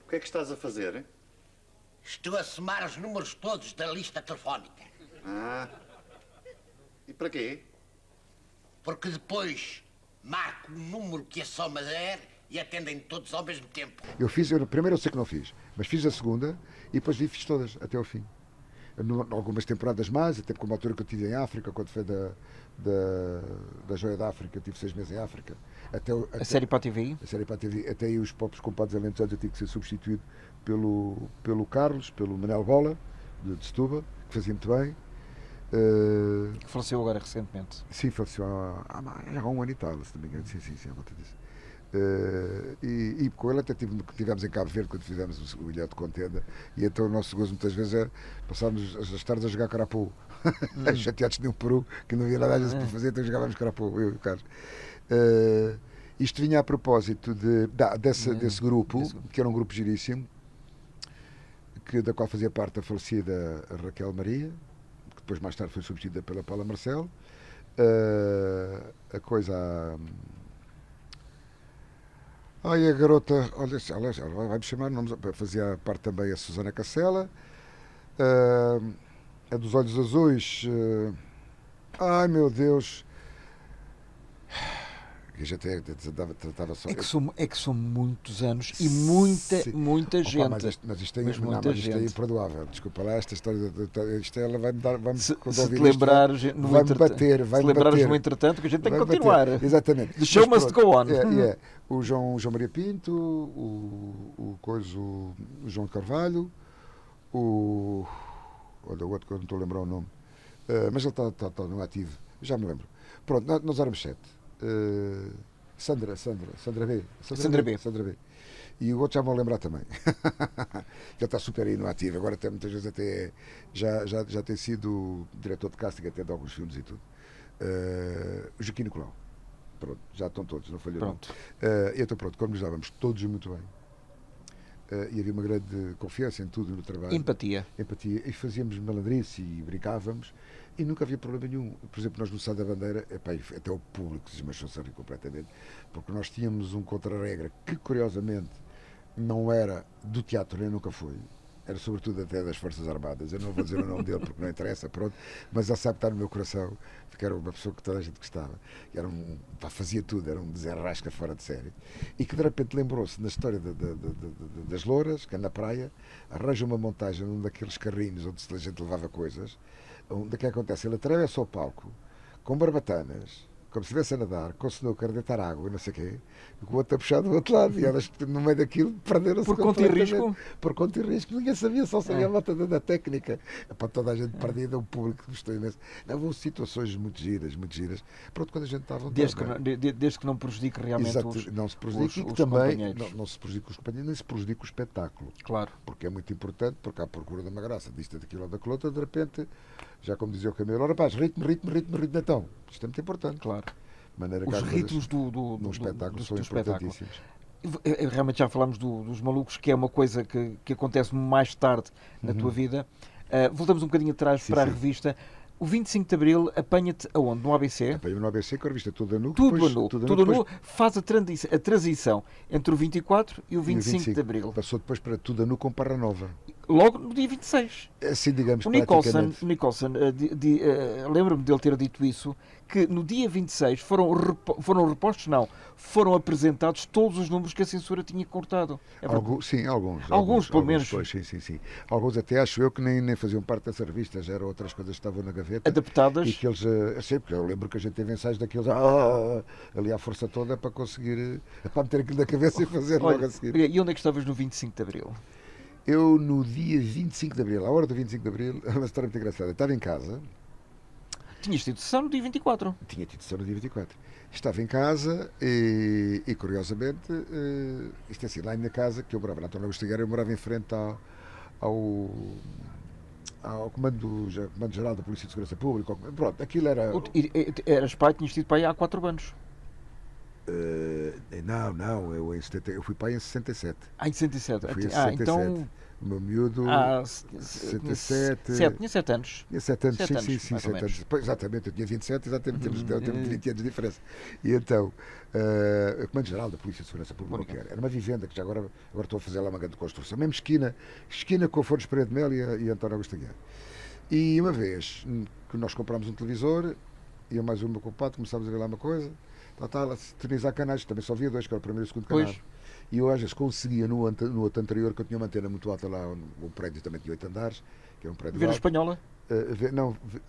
O que é que estás a fazer? Hein? Estou a somar os números todos da lista telefónica. Ah. E para quê? Porque depois marco o número que a soma der e atendem todos ao mesmo tempo. Primeiro eu sei que não fiz, mas fiz a segunda e depois fiz todas até ao fim. Algumas temporadas mais, até como a altura que eu tive em África, quando foi da Joia da África, eu tive 6 meses em África. A série para a TVI? A série para a TV, até aí os próprios compadres alentejanos eu tive que ser substituído pelo Carlos, pelo Manel Bola, de Setúbal, que fazia muito bem. Que faleceu agora recentemente. Sim, faleceu há um ano e tal, se não me engano. Sim, à volta disso. E com ele até tivemos em Cabo Verde quando fizemos o Ilha de Contenda, e então o nosso gozo muitas vezes é passarmos as tardes a jogar carapu, chateados de um peru que não havia nada às vezes para fazer, então jogávamos carapu, eu e o Carlos. Isto vinha a propósito desse grupo, que era um grupo giríssimo, da qual fazia parte a falecida Raquel Maria, que depois mais tarde foi substituída pela Paula Marcelo. A coisa. Ai, a garota, olha, ela vai-me chamar nomes, fazia parte também a Susana Cacela, a dos Olhos Azuis, ai meu Deus, que já tratava só. É que são muitos anos e muita gente. Opa, mas isto é imperdoável. Desculpa lá, esta história. Isto ela vai-me dar. Se te lembrares vai-me bater. no entretanto, que a gente tem que continuar. Bater. Exatamente. The show must go on. O João Maria Pinto, o João Carvalho, olha, o outro que eu não estou a lembrar o nome. Mas ele está no ativo. Já me lembro. Pronto, nós éramos 7. Sandra B. E o outro já me vou lembrar também. Já está super aí no ativo. Agora até muitas vezes até já tem sido diretor de casting até de alguns filmes e tudo. O Joaquim Nicolau. Pronto, já estão todos, não falhou. Pronto. Então pronto, como nos dávamos todos muito bem. e havia uma grande confiança em tudo no trabalho. Empatia. E fazíamos malandrice e brincávamos e nunca havia problema nenhum. Por exemplo, nós no Sá da Bandeira, epá, até o público se desmanchou-se a rir completamente, porque nós tínhamos um contra-regra que, curiosamente, não era do teatro, nem nunca foi. Era sobretudo até das Forças Armadas. Eu não vou dizer o nome dele porque não interessa, pronto, mas ele sabe que está no meu coração, porque era uma pessoa que toda a gente gostava. Era fazia tudo, era um desenrasca fora de série. E que de repente lembrou-se na história das louras, que é na praia, arranja uma montagem num daqueles carrinhos onde a gente levava coisas, onde o que acontece? Ele atravessa o palco com barbatanas, como se estivesse a nadar, com o snooker, deitar água, não sei o quê, e com o outro a puxar do outro lado, e elas no meio daquilo perderam-se Por conta e risco? Por conta e risco, ninguém sabia, só sabia a volta da técnica. Para toda a gente perdida, o público gostou imenso. Não, houve situações muito giras, muito giras. Pronto, quando a gente estava... Desde que não prejudique realmente Exato, não se prejudica, os também companheiros. não se prejudica os companheiros, nem se prejudica o espetáculo. Claro. Porque é muito importante, porque há a procura de uma graça, disto, daquilo ou daquilo outro, de repente, já como dizia o Camilo, ora rapaz, ritmo, então. Isto é muito importante. Claro. Maneira Os ritmos num espetáculo são importantíssimos. Realmente já falámos dos malucos, que é uma coisa que acontece mais tarde na tua vida. Voltamos um bocadinho atrás para a revista. O 25 de Abril apanha-te aonde? No ABC? Apanha-me no ABC, com a revista Tudo a Nu. Tudo a Nu faz a transição entre o 24 e o 25 de Abril. Passou depois para Tudo a Nu com Parra Nova. Logo no dia 26. Assim, digamos, o Nicholson lembro-me dele ter dito isso, que no dia 26 foram apresentados todos os números que a censura tinha cortado. Alguns, pelo menos. Pois, sim. Alguns até acho eu que nem faziam parte dessa revista, já eram outras coisas que estavam na gaveta. Adaptadas. E que eles, porque eu lembro que a gente teve ensaios daqueles, ali à força toda para conseguir, para meter aquilo na cabeça e fazer logo a seguir. E onde é que estavas no 25 de Abril? Eu, no dia 25 de Abril, à hora do 25 de Abril, é uma história muito engraçada. Eu estava em casa. Tinhas tido sessão no dia 24. Tinha tido sessão no dia 24. Estava em casa e curiosamente, isto é assim, lá em minha casa, que eu morava na António Augusto Figueira, eu morava em frente ao Comando-Geral da Polícia de Segurança Pública. Pronto, aquilo era... Eras pai, tinhas tido pai há 4 anos. Não, eu fui pai em 67. Em 67. Fui em 67. Então... O meu miúdo, 67. Tinha 7 anos. Tinha 7 anos, sim, 7 anos. Pois, exatamente, eu tinha 27, exatamente, temos 20 anos de diferença. E então, o Comando-Geral da Polícia de Segurança Pública era uma vivenda que já agora estou a fazer lá uma grande construção, mesmo esquina com a Fontes Pereira de Mel e António Augusto Aguiar. E uma vez que nós comprámos um televisor, e eu mais o meu compadre começámos a ver lá uma coisa, a sintonizar canais, também só via 2, que era o primeiro e o segundo canal. E eu às vezes conseguia no outro anterior, que eu tinha uma antena muito alta lá, o prédio também tinha 8 andares, que é um prédio ver alto. a espanhola?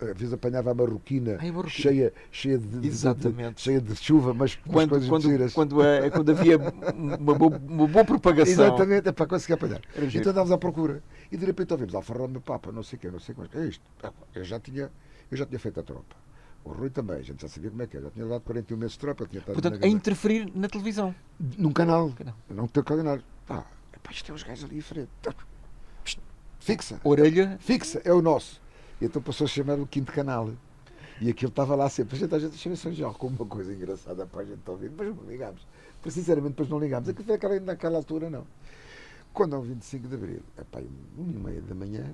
Às vezes apanhava a marroquina, cheia de chuva, mas com as coisas giras. Quando havia uma boa propagação. Exatamente, é para conseguir apanhar. Então andávamos à procura. E de repente ouvimos Alfa Romeo Papa, não sei o que, não sei o que. É isto. Eu já tinha feito a tropa. O Rui também, a gente já sabia como é que era. Já tinha dado 41 meses de tropa. Portanto, a interferir na televisão. Num canal. Não tem canal. Isto é os gajos ali à frente. Fixa. Orelha. Fixa, é o nosso. E então passou a chamar o quinto canal. E aquilo estava lá sempre. A gente achou isso já como uma coisa engraçada para a gente ouvir. Depois não ligámos. Sinceramente, depois não ligámos. Aquilo foi naquela altura, não. Quando é o 25 de Abril, 1h30 da manhã,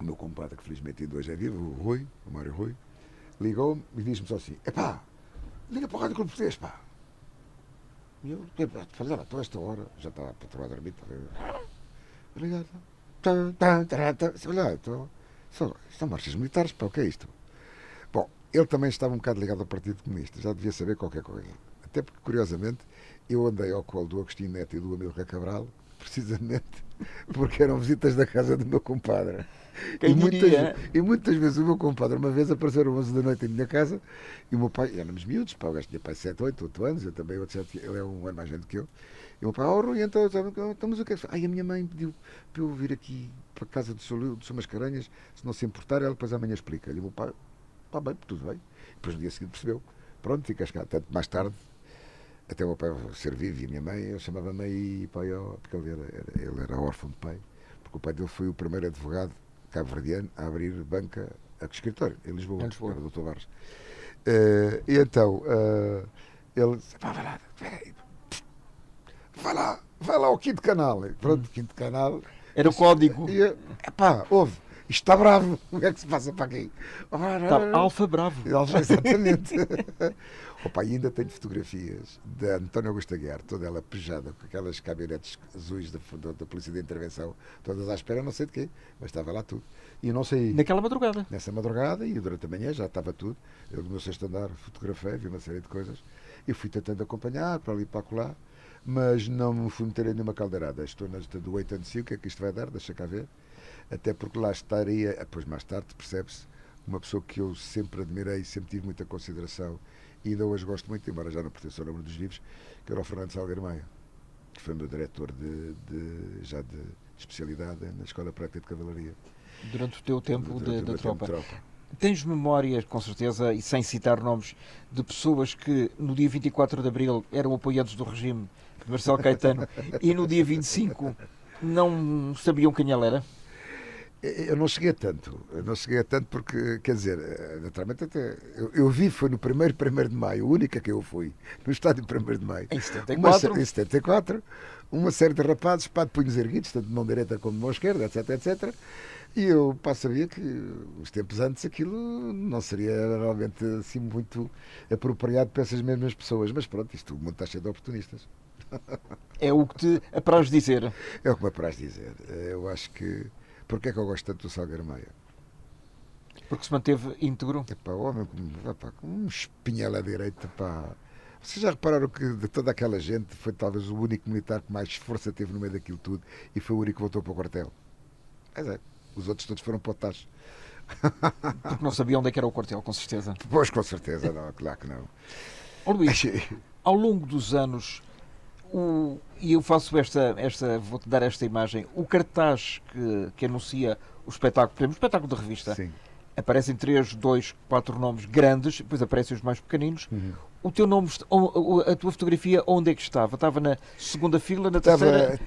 o meu compadre, que felizmente ainda hoje é vivo, o Mário Rui, ligou-me e disse-me só assim: liga para o Rádio Clube Português, pá. E eu falei: estou a esta hora, já estava para trabalhar a dormir, ligar, são marchas militares, pá, o que é isto? Bom, ele também estava um bocado ligado ao Partido Comunista, já devia saber qualquer coisa. Até porque, curiosamente, eu andei ao colo do Agostinho Neto e do Amílcar Cabral, precisamente porque eram visitas da casa do meu compadre. E muitas vezes o meu compadre, uma vez apareceram 11 da noite em minha casa, e o meu pai, éramos miúdos, o gajo tinha pai 7, 8 anos, eu também, ele é um ano mais velho que eu. E o meu pai: Rui, então, mas o que é que faz? A minha mãe pediu para eu vir aqui para a casa do Sr. Mascarenhas, se não se importar, ela depois amanhã explica. E o meu pai: está bem, tudo bem. E depois no dia seguinte percebeu: pronto, ficas cá. Tanto mais tarde, até o meu pai ser vivo e a minha mãe, eu chamava-me e pai, porque ele era órfão de pai, porque o pai dele foi o primeiro advogado cabo-verdiano a abrir banca, escritório, em Lisboa, era o Dr. Barros. E então, ele disse: vai lá, vai lá ao quinto canal. E pronto, quinto canal. Era o código. E, epá, ouve, isto está bravo. O que é que se passa para aqui? Tá, Alfa Bravo. Exatamente. Opa, e ainda tenho fotografias da António Augusto Aguiar, toda ela pejada, com aquelas caminhonetes azuis da Polícia de Intervenção, todas à espera, não sei de quê, mas estava lá tudo. E eu não saí. Naquela madrugada. Nessa madrugada e durante a manhã já estava tudo. Eu, no meu sexto andar, fotografei, vi uma série de coisas e fui tentando acompanhar para ali e para acolá, mas não me fui meter em nenhuma caldeirada. Estou nesta do wait and see, o que é que isto vai dar, deixa cá ver. Até porque lá estaria, depois mais tarde, percebe-se, uma pessoa que eu sempre admirei, sempre tive muita consideração e ainda hoje gosto muito, embora já não pertença ao número dos vivos, que era o Fernando Salgueiro Maia, que foi meu diretor já de especialidade na Escola Prática de Cavalaria. Durante o teu tempo Durante o da meu tropa. tempo de tropa. Tens memórias, com certeza, e sem citar nomes, de pessoas que no dia 24 de Abril eram apoiantes do regime de Marcelo Caetano e no dia 25 não sabiam quem ele era? Eu não cheguei a tanto, porque, quer dizer, naturalmente até, eu vi, foi no primeiro 1º de Maio, a única que eu fui, no estádio 1º de Maio. Em 74? Em 74, uma série de rapazes, pá, de punhos erguidos, tanto de mão direita como de mão esquerda, etc, etc. E eu, pá, sabia que uns tempos antes aquilo não seria realmente assim muito apropriado para essas mesmas pessoas, mas pronto, isto, o mundo está cheio de oportunistas. É o que te apraz dizer. É o que me apraz dizer. Eu acho que... Porquê é que eu gosto tanto do Salgueiro Maia? Porque se manteve íntegro. Epá, o homem com um espinhel à direita, pá. Vocês já repararam que de toda aquela gente foi talvez o único militar que mais força teve no meio daquilo tudo e foi o único que voltou para o quartel? Mas é, os outros todos foram para o tacho. Porque não sabia onde é que era o quartel, com certeza. Pois, com certeza, não, claro que não. Ó Luís, ao longo dos anos, e eu faço vou-te dar esta imagem, o cartaz que anuncia o espetáculo, por exemplo, o espetáculo de revista, Sim. aparecem 3, 2, 4 nomes grandes, depois aparecem os mais pequeninos. O teu nome, a tua fotografia, onde é que estava? Estava na segunda fila, na terceira?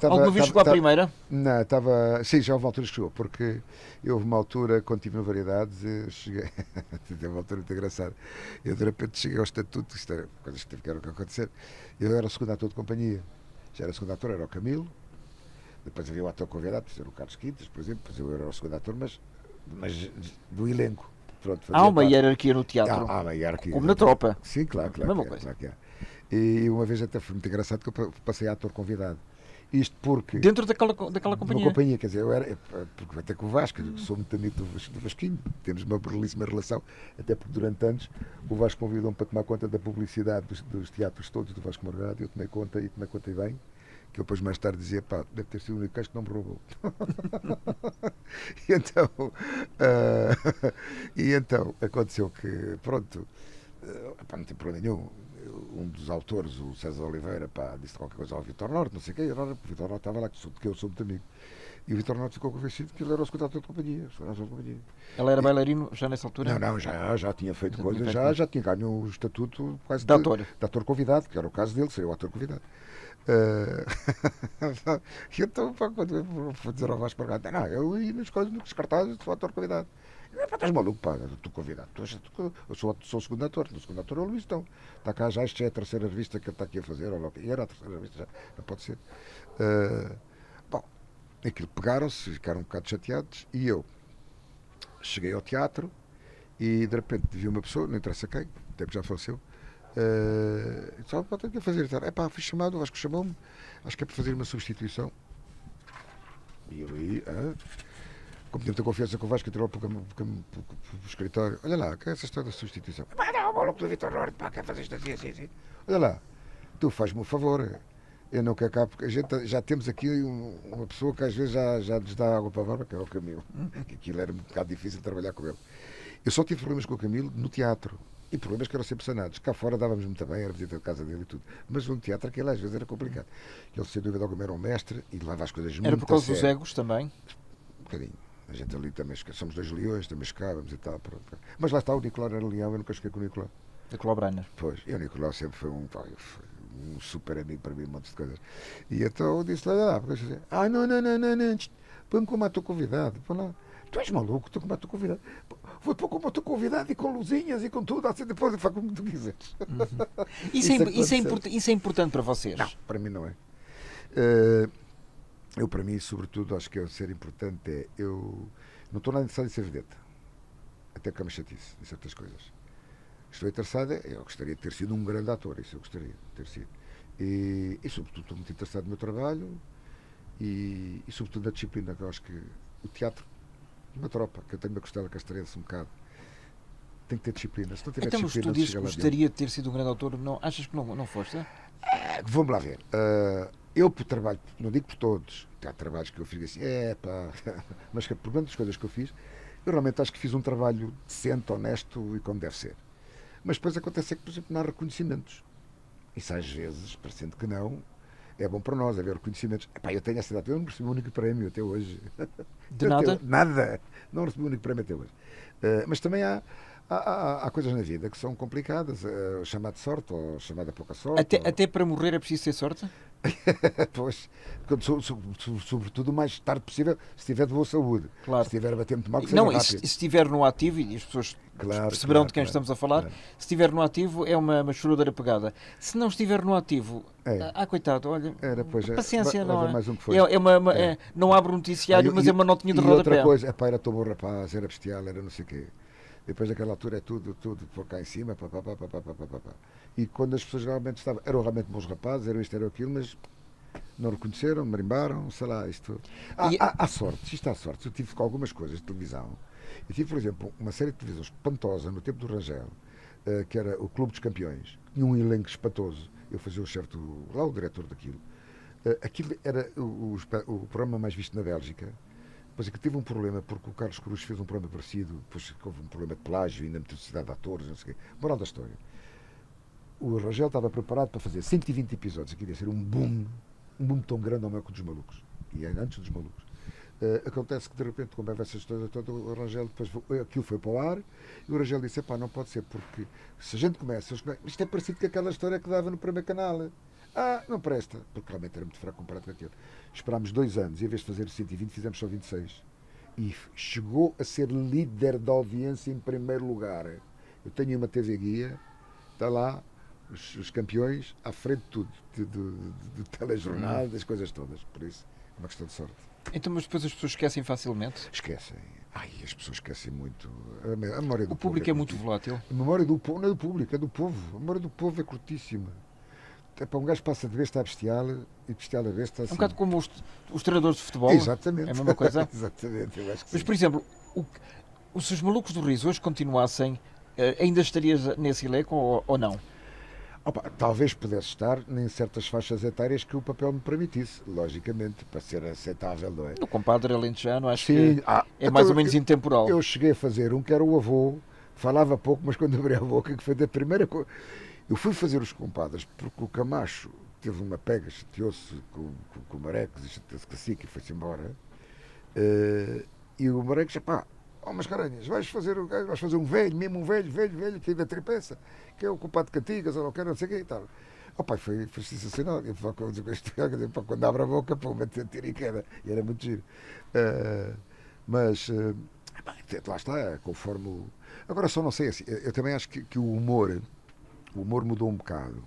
Alguma vez chegou à primeira? Não, estava. Sim, já houve uma altura que chegou, porque houve uma altura, quando estive no Variedades, eu cheguei. Teve uma altura muito engraçada. Eu de repente cheguei ao estatuto, isto era coisas que tiveram que acontecer. Eu era o segundo ator de companhia. Já era o segundo ator, era o Camilo. Depois havia o ator convidado, era o Carlos Quintas, por exemplo. Depois eu era o segundo ator, mas do elenco. Pronto, há uma hierarquia no teatro. Há uma hierarquia. Como na tropa. Sim, claro. Mesma Que coisa. claro que há. E uma vez até foi muito engraçado que eu passei a ator convidado. Isto porque... Dentro daquela Uma companhia. companhia, quer dizer, eu era... Porque até com o Vasco, eu sou muito amigo do Vasquinho, temos uma belíssima relação, até porque durante anos o Vasco convidou-me para tomar conta da publicidade dos teatros todos do Vasco Morgado, e eu tomei conta e bem, que eu depois mais tarde dizia, pá, deve ter sido o único gajo que não me roubou. e então aconteceu que, pronto, pá, não tem problema nenhum. Um dos autores, o César Oliveira, pá, disse qualquer coisa ao Vitor Norte, não sei o quê, e o Vitor Norte estava lá, que eu sou muito amigo. E o Vitor Norte ficou convencido que ele era o segundo ator de companhia. Ela era bailarino já nessa altura? Não, já tinha feito coisas, já tinha ganho o estatuto quase de ator convidado, que era o caso dele, seria o ator convidado. E então, pá, quando eu fui dizer ao Vasco Morgado, não, eu ia nas coisas, nos cartazes, sou ator convidado. Pá, estás maluco, pá, tu convidado. Eu sou o segundo ator, o segundo ator é o Luís, então. Está cá já, isto já é a terceira revista que ele está aqui a fazer, e era a terceira revista já, não pode ser. Bom, aquilo pegaram-se, ficaram um bocado chateados, e eu cheguei ao teatro e de repente vi uma pessoa, não interessa quem, até que já faleceu, só para ter que fazer. É pá, fui chamado, o Vasco chamou-me, acho que é para fazer uma substituição. E eu aí, como tinha muita confiança com o Vasco, entrou para o escritório. Olha lá, que é essa história da substituição? Pá, não, o maluco do Vitor Norte, pá, quer fazer isto assim. Olha lá, tu faz-me um favor. Eu não quero cá, porque a gente já temos aqui uma pessoa que às vezes já nos dá água para a barba, que é o Camilo. Que aquilo era um bocado difícil trabalhar com ele. Eu só tive problemas com o Camilo no teatro. E problemas que eram sempre sanados. Cá fora dávamos muito bem, era visita de casa dele e tudo. Mas no teatro aquilo às vezes era complicado. Ele, sem dúvida alguma, era um mestre e levava as coisas muito a sério. Era por causa dos egos também? Um bocadinho. A gente ali também, somos 2 leões, também escávamos e tal. Pronto. Mas lá está, o Nicolau era leão, eu nunca cheguei com o Nicolau. Nicolau Breiner. Pois, e o Nicolau sempre foi um super amigo para mim, um monte de coisas. E então eu disse, olha lá, porque eu disse, não, põe-me como ator convidado, põe lá. Tu és maluco, tu como ator convidado. Vou pôr como ator convidado e com luzinhas e com tudo, assim depois faz como tu quiseres. Isso é importante para vocês? Não, para mim não é. Eh, eu, para mim, sobretudo, acho que é ser importante eu não estou nada interessado em ser vedeta. Até que é uma chatice em certas coisas. Estou interessado, eu gostaria de ter sido um grande ator, isso eu gostaria de ter sido. Sobretudo, estou muito interessado no meu trabalho sobretudo, na disciplina, que eu acho que o teatro, uma tropa, que eu tenho uma costela castrense um bocado, tem que ter disciplina. Se não tiver Então, mas disciplina, tu não se dizes que chega lá adiante. gostaria de ter sido um grande autor, não, achas que não foste? Vamos lá ver. Eu por trabalho, não digo por todos, há trabalhos que eu fiz assim, mas que por muitas coisas que eu fiz, eu realmente acho que fiz um trabalho decente, honesto e como deve ser. Mas depois acontece que, por exemplo, não há reconhecimentos. Isso às vezes, parecendo que não, é bom para nós haver reconhecimentos. Eu tenho essa idade, eu não recebi um único prémio até hoje. De nada? Nada. Não recebi um único prémio até hoje. Mas também há coisas na vida que são complicadas. O chamado sorte, ou chamada pouca sorte. Até para morrer é preciso ter sorte? Pois, sobretudo o mais tarde possível, se tiver de boa saúde. Claro. Se estiver a bater muito mal, que seja Não, e rápido. se estiver no ativo, e as pessoas perceberão de quem estamos a falar, claro. se estiver no ativo é uma choradeira pegada. Se não estiver no ativo, coitado, olha, paciência, não é? Mais um que foi. Não abre um noticiário, mas é uma notinha de e outra rodapé. coisa, era tão bom rapaz, era bestial, era não sei o quê. Depois daquela altura é tudo por cá em cima, E quando as pessoas realmente eram realmente bons rapazes, eram isto, eram aquilo, mas não reconheceram, marimbaram, sei lá, isto. Há sorte, isto há sorte. Eu tive com algumas coisas de televisão. Eu tive, por exemplo, uma série de televisão espantosa no tempo do Rangel, que era o Clube dos Campeões. Tinha um elenco espantoso. Eu fazia o certo, lá o diretor daquilo. Aquilo era o programa mais visto na Bélgica. Depois é que tive um problema, porque o Carlos Cruz fez um programa parecido, depois houve um problema de plágio, ainda meteu necessidade de atores, não sei o quê. Moral da história. O Rangel estava preparado para fazer 120 episódios, aquilo ia ser um boom tão grande ao meio que dos malucos. E antes dos malucos. Acontece que de repente, como é essa história toda, o Rangel depois aquilo foi para o ar e o Rangel disse: não pode ser, porque se a gente começa, isto é parecido com aquela história que dava no primeiro canal. Não presta, porque realmente era muito fraco comparado com aquilo. Esperámos 2 anos e em vez de fazer 120 fizemos só 26. E chegou a ser líder da audiência em primeiro lugar. Eu tenho uma TV Guia, está lá os campeões à frente de tudo, de telejornal, das coisas todas. Por isso, é uma questão de sorte. Então, mas depois as pessoas esquecem facilmente? Esquecem. As pessoas esquecem muito. A memória do o público é muito volátil. A memória do povo não é do público, é do povo. A memória do povo é curtíssima. Um gajo passa de besta a bestial e bestial a besta. Assim. É um bocado como os treinadores de futebol. Exatamente. É a mesma coisa. Exatamente, eu acho que Mas, sim. por exemplo, se os Malucos do Riso hoje continuassem, ainda estarias nesse elenco ou não? Talvez pudesse estar em certas faixas etárias que o papel me permitisse, logicamente, para ser aceitável, não é? O compadre alentejano, acho Sim, que é mais ou menos intemporal. Eu cheguei a fazer um que era o avô, falava pouco, mas quando abri a boca, que foi da primeira coisa. Eu fui fazer os compadres porque o Camacho teve uma pega, chateou-se com o Marecos e chateou-se com a Sica e foi-se embora. E o Marecos, Mascarenhas, vais fazer um velho, mesmo um velho, que ainda tripeça, que é o compadre de Cantigas, ou não sei o que e tal. Foi sensacional. Quando abre a boca, tira e queda. E era muito giro. Lá está, conforme. Agora só não sei assim. Eu também acho que o humor mudou um bocado.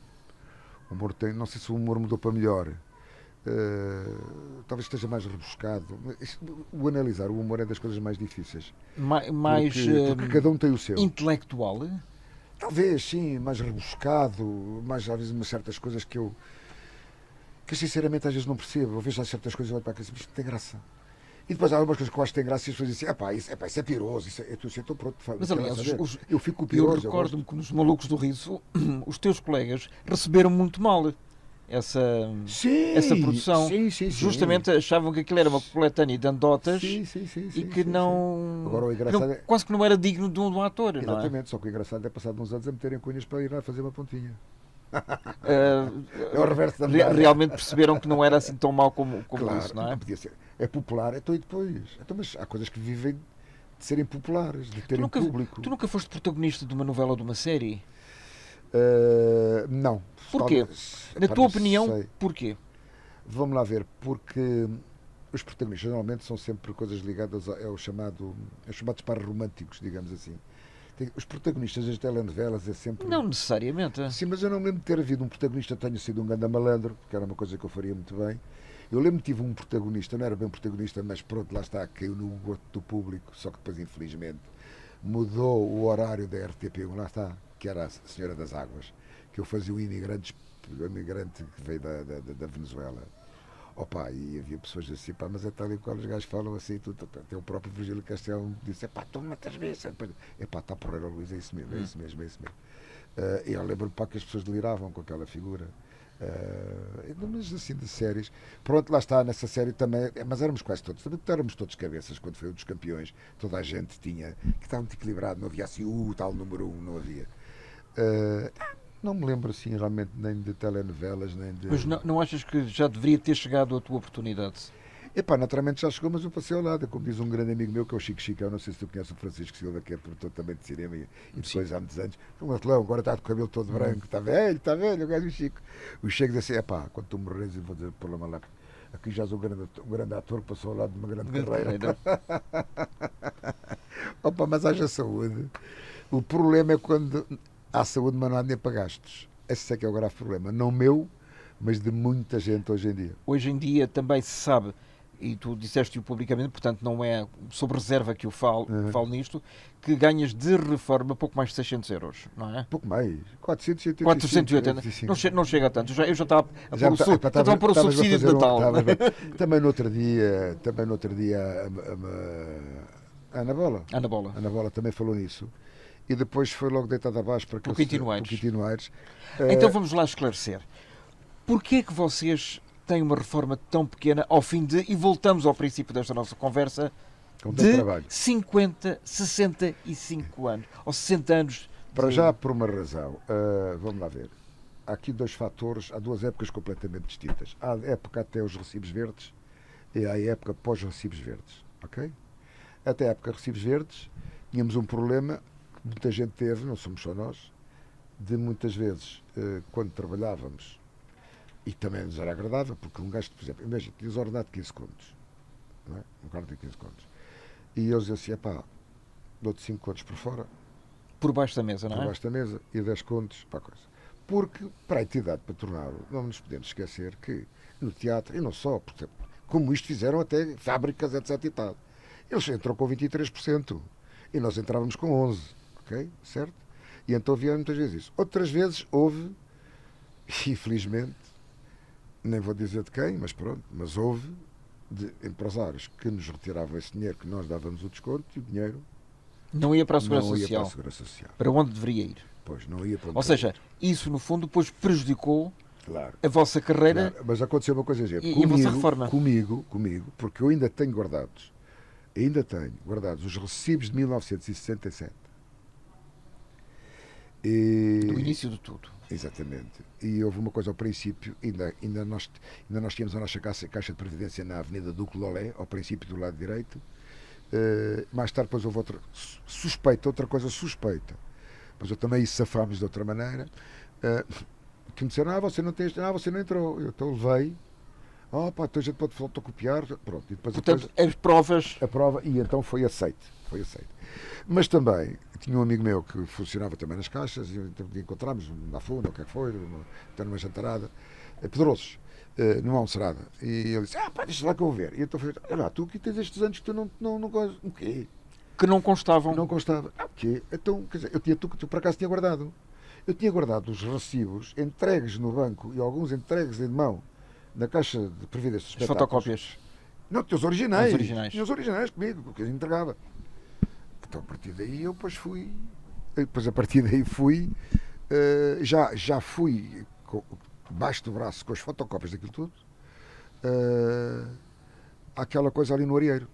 Não sei se o humor mudou para melhor. Talvez esteja mais rebuscado. O analisar o humor é das coisas mais difíceis. Porque cada um tem o seu. Intelectual? Talvez, sim, mais rebuscado, mais às vezes umas certas coisas que eu sinceramente às vezes não percebo. Eu vejo certas coisas e olho para aquilo e isto tem graça. E depois há algumas coisas que eu acho que tem graça e as pessoas dizem isso é piroso, estou pronto. Mas aliás, eu fico piroso. Eu recordo-me que nos Malucos do Riso os teus colegas receberam muito mal essa produção. Sim. Justamente achavam que aquilo era uma coletânea de anedotas e que não. Agora, o engraçado quase que não era digno de um ator. Exatamente, não é? Só que o engraçado é passado uns anos a meterem cunhas para ir lá fazer uma pontinha. É o reverso da realmente perceberam que não era assim tão mau como claro, isso, não é? Não podia ser. É popular, e depois. Mas há coisas que vivem de serem populares, de terem público. Tu nunca foste protagonista de uma novela ou de uma série? Não. Porquê? Na tua opinião, porquê? Vamos lá ver, porque os protagonistas normalmente são sempre coisas ligadas aos chamados pares românticos, digamos assim. Os protagonistas das telenovelas é sempre. Não necessariamente. Sim, mas eu não me lembro de ter havido um protagonista que tenha sido um ganda malandro, que era uma coisa que eu faria muito bem. Eu lembro que tive um protagonista, não era bem um protagonista, mas pronto, lá está, caiu no gosto do público, só que depois, infelizmente, mudou o horário da RTP1, lá está, que era a Senhora das Águas, que eu fazia um imigrante que veio da Venezuela. Opa, e havia pessoas assim, pá, mas é tal e qual os gajos falam assim, até o próprio Virgílio Castelo disse, pá, tu matas isso, pá, está porreiro, Luís, é isso mesmo, é isso mesmo, é isso mesmo. E eu lembro-me, pá, que as pessoas deliravam com aquela figura. Mas assim de séries, pronto, lá está, nessa série também, mas éramos quase todos, éramos todos cabeças quando foi o dos campeões, toda a gente tinha, que estava muito equilibrado, não havia assim o tal número 1, não havia. Não me lembro assim realmente nem de telenovelas, nem de. Mas não achas que já deveria ter chegado a tua oportunidade? Epá, naturalmente já chegou, mas eu passei ao lado, como diz um grande amigo meu, que é o Chico Chico, eu não sei se tu conheces o Francisco Silva, que é produtor também de cinema e depois há muitos anos, um atlão, agora está com o cabelo todo branco, está velho, o gajo do Chico. O Chico diz assim, epá, quando tu morres eu vou dizer por lá, aqui já és um grande ator que passou ao lado de uma grande carreira. Opa, mas haja saúde. O problema é quando há saúde, mas não há nem para gastos. Esse é que é o grave problema, não meu, mas de muita gente hoje em dia. Hoje em dia também se sabe, e tu disseste-o publicamente, portanto não é sob reserva que eu falo nisto, que ganhas de reforma pouco mais de 600 euros, não é? Pouco mais, 480. 480. Não chega a tanto. Eu já estava a pôr o subsídio de Natal. Também no outro dia, a Ana Bola. Ana Bola Também falou nisso. E depois foi logo deitada abaixo para o Quintinoeiros. Então vamos lá esclarecer. Porquê é que vocês têm uma reforma tão pequena ao fim de, e voltamos ao princípio desta nossa conversa, de 50, 65 anos, ou 60 anos? Para já, por uma razão. Vamos lá ver. Há aqui dois fatores, há duas épocas completamente distintas. Há a época até os recibos verdes e há a época pós-recibos verdes. Ok? Até a época recibos verdes, tínhamos um problema que muita gente teve, não somos só nós, de muitas vezes, quando trabalhávamos, e também nos era agradável, porque um gajo, por exemplo, imagina, tinhas ordenado de 15 contos, não é? Um carro de 15 contos. E eles diziam assim, pá, dou-te 5 contos por fora. Por baixo da mesa, não é? Por baixo da mesa e 10 contos para a coisa. Porque, para a entidade patronal, não nos podemos esquecer que no teatro, e não só, por exemplo, como isto fizeram até fábricas, etc e tal, eles entram com 23% e nós entrávamos com 11%, ok? Certo? E então havia muitas vezes isso. Outras vezes houve, infelizmente, nem vou dizer de quem, mas pronto, mas houve de empresários que nos retiravam esse dinheiro, que nós dávamos o desconto e o dinheiro não ia para a Segurança não Social. Ia para a Segurança Social. Para onde deveria ir. Pois, não ia para onde. Ou seja, isso no fundo depois prejudicou claro, a vossa carreira. Claro. Mas aconteceu uma coisa, gente. E a vossa reforma. Comigo, porque eu ainda tenho guardados os recibos de 1967. Do início de tudo. Exatamente. E houve uma coisa ao princípio, ainda nós tínhamos a nossa caixa de previdência na Avenida Duque Lolé, ao princípio do lado direito. Mais tarde depois houve outra coisa suspeita. Mas eu também safámos de outra maneira. Que me disseram, você não tem este, você não entrou. Eu então levei. Pá, então a gente pode fotocopiar. Pronto. E depois portanto, as provas. A prova, e então foi aceito. Mas também, tinha um amigo meu que funcionava também nas caixas, e então encontramos na Funda, o que é que foi, até numa jantarada, Pedrosos, numa almoçarada. E ele disse, pá, deixa lá que eu vou ver. E então foi, tu aqui tens estes anos que tu não gostas. O quê? Que não constavam. Não constava. O quê? Então, quer dizer, tu por acaso tinha guardado. Eu tinha guardado os recibos entregues no banco e alguns entregues em mão na caixa de previdência dos espetáculos. Fotocópias. Não, tinha os originais. Tinha os originais comigo, que eu entregava. Então, a partir daí eu depois fui. Já fui debaixo do braço com as fotocópias daquilo tudo. Aquela coisa ali no areeiro.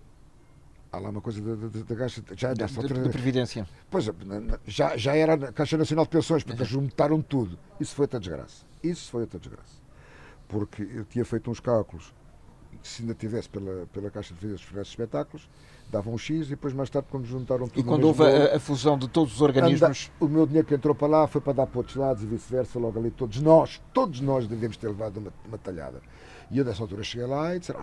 Há lá uma coisa da caixa. Já nessa altura. De previdência. Pois, já era a Caixa Nacional de Pensões, porque eles juntaram tudo. Isso foi outra desgraça. Porque eu tinha feito uns cálculos. Se ainda tivesse pela Caixa de Previdência dos espetáculos, davam um X e depois mais tarde quando juntaram tudo. E quando houve a fusão de todos os organismos. O meu dinheiro que entrou para lá foi para dar para outros lados e vice-versa, logo ali todos nós devemos ter levado uma talhada. E eu nessa altura cheguei lá e disse,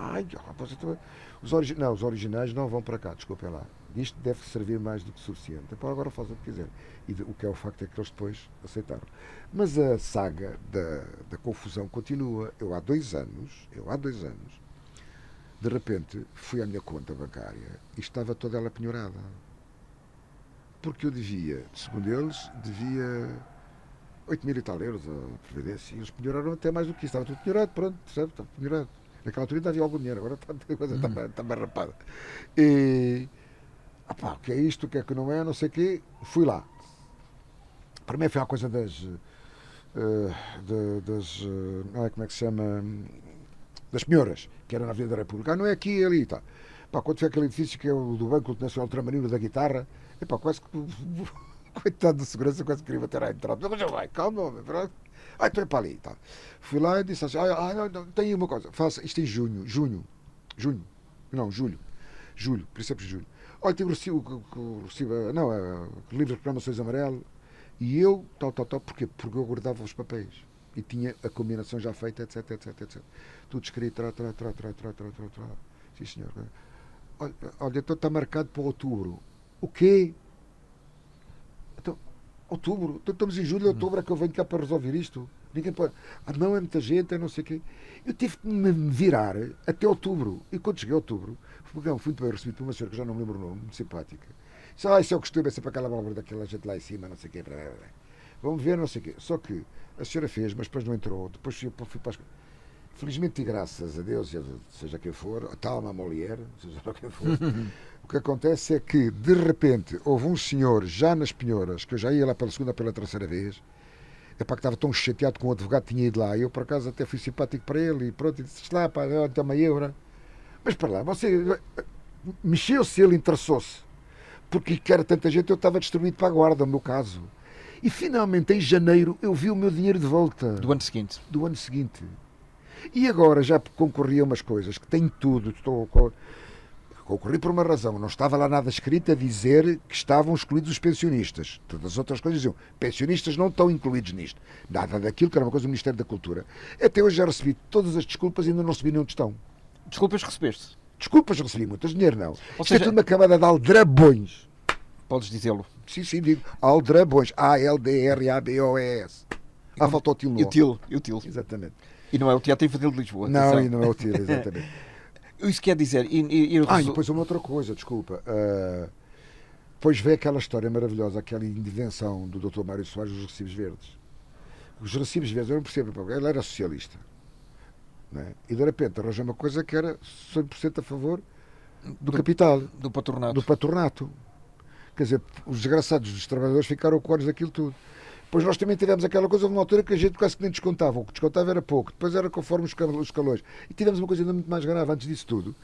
os originais não vão para cá, desculpem lá. isto deve servir mais do que suficiente. Epá, agora faz o que quiser. E o que é o facto é que eles depois aceitaram. Mas a saga da confusão continua. Eu há 2 anos, de repente, fui à minha conta bancária e estava toda ela penhorada. Porque eu devia, segundo eles, devia 8 mil e tal euros à Previdência. E eles penhoraram até mais do que isso. Estava tudo penhorado, pronto, sabe? Estava penhorado. Naquela altura ainda havia algum dinheiro, agora a coisa está bem rapada. E, o que é isto, o que é que não é, não sei o quê. Fui lá. Para mim foi uma coisa não é como é que se chama, das penhoras, que era na Avenida da República. Não é aqui, ali e tal. Quando foi aquele edifício que é o do Banco Nacional Tramanino da Guitarra, quase que coitado de segurança, quase queria bater à entrada. Mas já vai, calma, homem. Então é para ali. Tá. Fui lá e disse assim: não, tem aí uma coisa, faça isto em julho, princípios de julho. Olha, tive o livro de reclamações amarelo e eu, tal, porquê? Porque eu guardava os papéis e tinha a combinação já feita, etc. Tudo escrito, sim, senhor. Olha, então está marcado para outubro. O quê? Então, outubro? Então, estamos em julho, outubro é que eu venho cá para resolver isto. Ninguém pode. Não é muita gente, é não sei o quê. Eu tive que me virar até outubro. E quando cheguei a outubro, fui muito bem recebido por uma senhora que já não me lembro o nome, muito simpática. Disse: isso é o costume, é sempre aquela obra daquela gente lá em cima, não sei o quê. Vamos ver, não sei o quê. Só que a senhora fez, mas depois não entrou. Depois fui para as... Felizmente e graças a Deus, seja quem for, a Talma Molière, seja quem for, o que acontece é que, de repente, houve um senhor já nas penhoras, que eu já ia lá pela segunda ou pela terceira vez, que estava tão chateado com o advogado que tinha ido lá, e eu por acaso até fui simpático para ele, e pronto, e disse: lá, até uma euro. Mas para lá, você mexeu-se, ele interessou-se, porque que era tanta gente, eu estava distribuído para a guarda, no meu caso. E finalmente, em janeiro, eu vi o meu dinheiro de volta. Do ano seguinte. Do ano seguinte. E agora já concorri a umas coisas que tenho tudo, concorri por uma razão, não estava lá nada escrito a dizer que estavam excluídos os pensionistas. Todas as outras coisas diziam: pensionistas não estão incluídos nisto. Nada daquilo, que era uma coisa do Ministério da Cultura. Até hoje já recebi todas as desculpas e ainda não recebi nenhum tostão. Desculpas recebeste? Desculpas recebi muitas, dinheiro não. Ou seja, é tudo uma camada de aldrabões. Podes dizê-lo. Sim, digo. Aldrabões. ALDRABOES. Faltou o til no. E o til. Exatamente. E não é o Teatro Infantil de Lisboa. Não, atenção. e não é o til, exatamente. Isso quer dizer... E depois uma outra coisa, desculpa. Depois veio aquela história maravilhosa, aquela invenção do Dr. Mário Soares dos recibos verdes. Os recibos verdes, eu não percebo, ele era socialista. Não é? E de repente arranjou uma coisa que era 100% a favor do capital. Do patronato. Do patronato. Quer dizer, os desgraçados dos trabalhadores ficaram com olhos daquilo tudo. Depois nós também tivemos aquela coisa, numa altura que a gente quase que nem descontava. O que descontava era pouco. Depois era conforme os escalões. E tivemos uma coisa ainda muito mais grave antes disso tudo.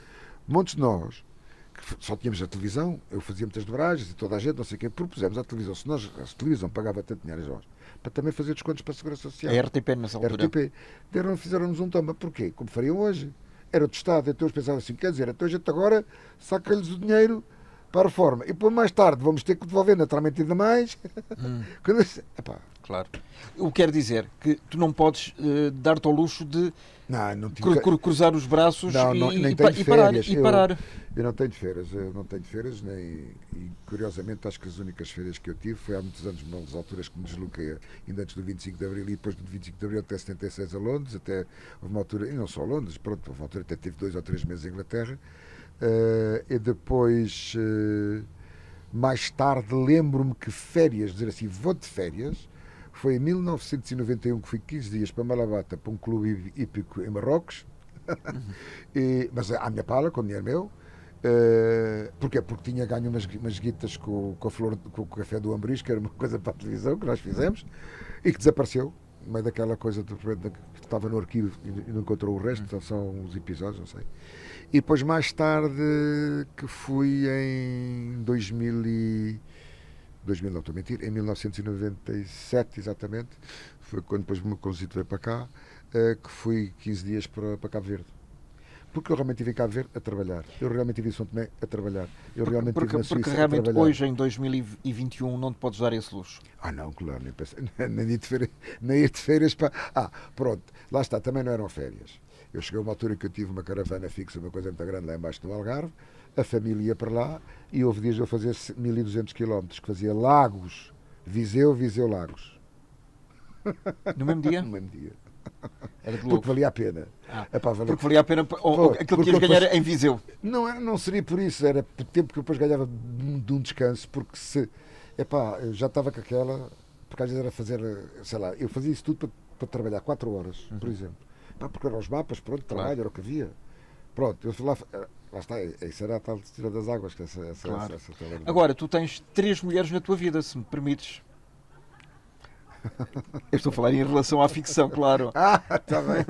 Montes de nós, que só tínhamos a televisão, eu fazia muitas dobragens e toda a gente, não sei o quê, propusemos à televisão. Se a televisão pagava tanto dinheiro a nós, para também fazer descontos para a Segurança Social. A RTP nessa altura. RTP. Fizeram-nos um toma. Porquê? Como fariam hoje. Era do Estado. Então eles pensavam assim, quer dizer, então a gente agora saca-lhes o dinheiro para a reforma. E depois mais tarde vamos ter que devolver naturalmente ainda mais. Claro. O que quer dizer que tu não podes dar-te ao luxo de cruzar os braços e parar. Eu não tenho férias, nem. E curiosamente acho que as únicas férias que eu tive foi há muitos anos, nas alturas que me desloquei, ainda antes do 25 de Abril e depois do 25 de Abril até 76 a Londres, até houve uma altura, e não só a Londres, pronto, houve uma altura até tive 2 ou 3 meses em Inglaterra. E depois, mais tarde, lembro-me que férias, dizer assim, vou de férias, foi em 1991 que fui 15 dias para Malabata, para um clube hípico em Marrocos, mas à minha pala, com dinheiro meu. Porquê? Porque tinha ganho umas guitas com o café do Ambris, que era uma coisa para a televisão, que nós fizemos, e que desapareceu, no meio daquela coisa que estava no arquivo e não encontrou o resto, então são uns episódios, não sei. E depois mais tarde, que fui em 2000 não, estou a mentir, em 1997 exatamente, foi quando depois o meu convite veio para cá, que fui 15 dias para Cabo Verde. Porque eu realmente estive em Cabo Verde a trabalhar. Eu realmente estive em São Tomé a trabalhar. Eu realmente estive na Suíça a trabalhar. Porque realmente hoje, em 2021, não te podes dar esse luxo. Não, claro, nem pensei. Nem ir de férias para... pronto, lá está, também não eram férias. Eu cheguei a uma altura que eu tive uma caravana fixa, uma coisa muito grande lá embaixo do Algarve, a família ia para lá e houve dias de eu fazer 1200 km, que fazia Lagos, Viseu, Lagos. No mesmo dia? No mesmo dia. Era de Porque louco. valia a pena. Porque Valia... valia a pena aquilo que ias ganhar em Viseu. Não seria por isso, era por tempo que eu depois ganhava de um descanso, porque eu já estava com aquela, porque às vezes era fazer, sei lá, eu fazia isso tudo para trabalhar 4 horas, por exemplo. Porque eram os mapas, pronto, trabalho, era o que havia. Pronto, eu fui lá está, isso era a tal Tira das Águas. Que essa Agora, tu tens 3 mulheres na tua vida, se me permites. Eu estou a falar em relação à ficção, claro. Está bem.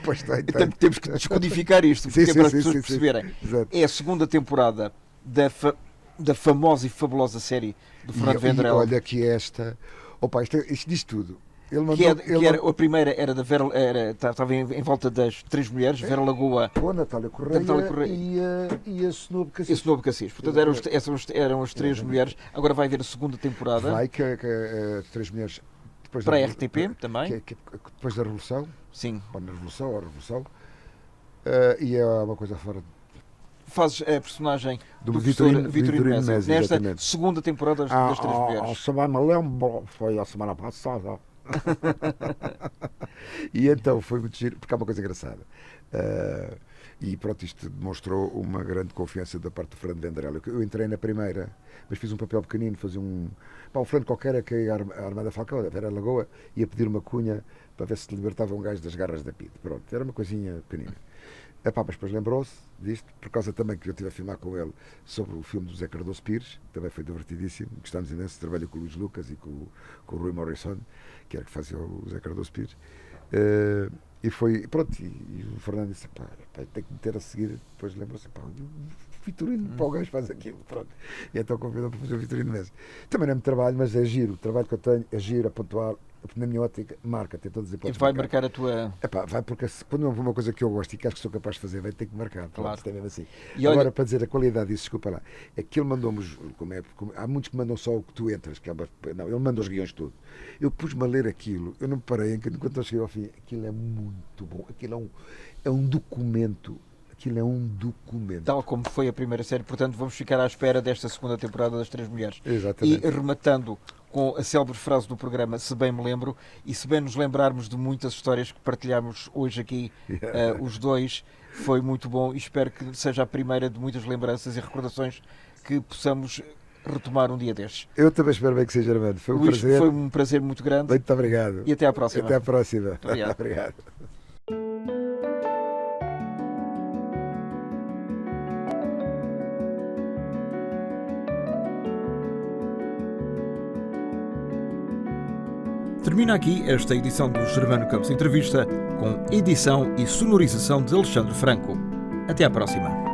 Pois tem. Temos que descodificar isto, porque para as pessoas perceberem. É a segunda temporada da famosa e fabulosa série do Fernando Vendrell. Olha que esta... Opa, isto diz tudo. A primeira era da Vera, estava em volta das 3 mulheres, Vera Lagoa, Natália Correia e a Snob Cassis. Snob Cassis. Portanto, eram as 3 mulheres. Agora vai haver a segunda temporada. Vai, que as 3 mulheres... Para a RTP também. Depois da Revolução. Sim. Ou na Revolução. E é uma coisa fora... Fazes a personagem do Vitorino Mesi, nesta segunda temporada das 3 mulheres. A semana lembro, foi a semana passada. E então foi muito giro, porque há uma coisa engraçada. E pronto, isto demonstrou uma grande confiança da parte do Fernando Vendrell. Eu entrei na primeira, mas fiz um papel pequenino, fazia um Fernando qualquer, que a Armada Falcão, a Vera Lagoa, ia pedir uma cunha para ver se libertava um gajo das garras da PIDE. Pronto, era uma coisinha pequenina. Mas depois lembrou-se disto, por causa também que eu estive a filmar com ele sobre o filme do Zé Cardoso Pires, também foi divertidíssimo, gostamos imenso, trabalho com o Luís Lucas e com o Rui Morrison, que era que fazia o Zé Cardoso Pires, e foi, pronto, e o Fernando disse, tem que meter a seguir, depois lembrou-se, o Vitorino, o gajo faz aquilo, pronto, e então convidou para fazer o Vitorino mesmo. Também não é muito trabalho, mas é giro, o trabalho que eu tenho é giro, a pontuar, na minha ótica, marca, tem todas as hipóteses. E vai marcar a tua... Vai, porque quando não for uma coisa que eu gosto e que acho que sou capaz de fazer, vai ter que marcar. Claro. É mesmo assim. E agora, para dizer a qualidade disso, desculpa lá, é que ele mandou-me, há muitos que mandam só o que tu entras, não, ele manda os guiões tudo. Eu pus-me a ler aquilo, eu não me parei, enquanto eu cheguei ao fim, aquilo é muito bom, aquilo é um documento. Aquilo é um documento. Tal como foi a primeira série, portanto vamos ficar à espera desta segunda temporada das 3 mulheres. Exatamente. E rematando com a célebre frase do programa, se bem me lembro, e se bem nos lembrarmos de muitas histórias que partilhamos hoje aqui, os dois, foi muito bom e espero que seja a primeira de muitas lembranças e recordações que possamos retomar um dia destes. Eu também espero bem que seja, Armando. Foi um Luís, prazer. Foi um prazer muito grande. Muito obrigado. E até à próxima. Até à próxima. Obrigado. Obrigado. Termina aqui esta edição do Germano Campos Entrevista, com edição e sonorização de Alexandre Franco. Até à próxima.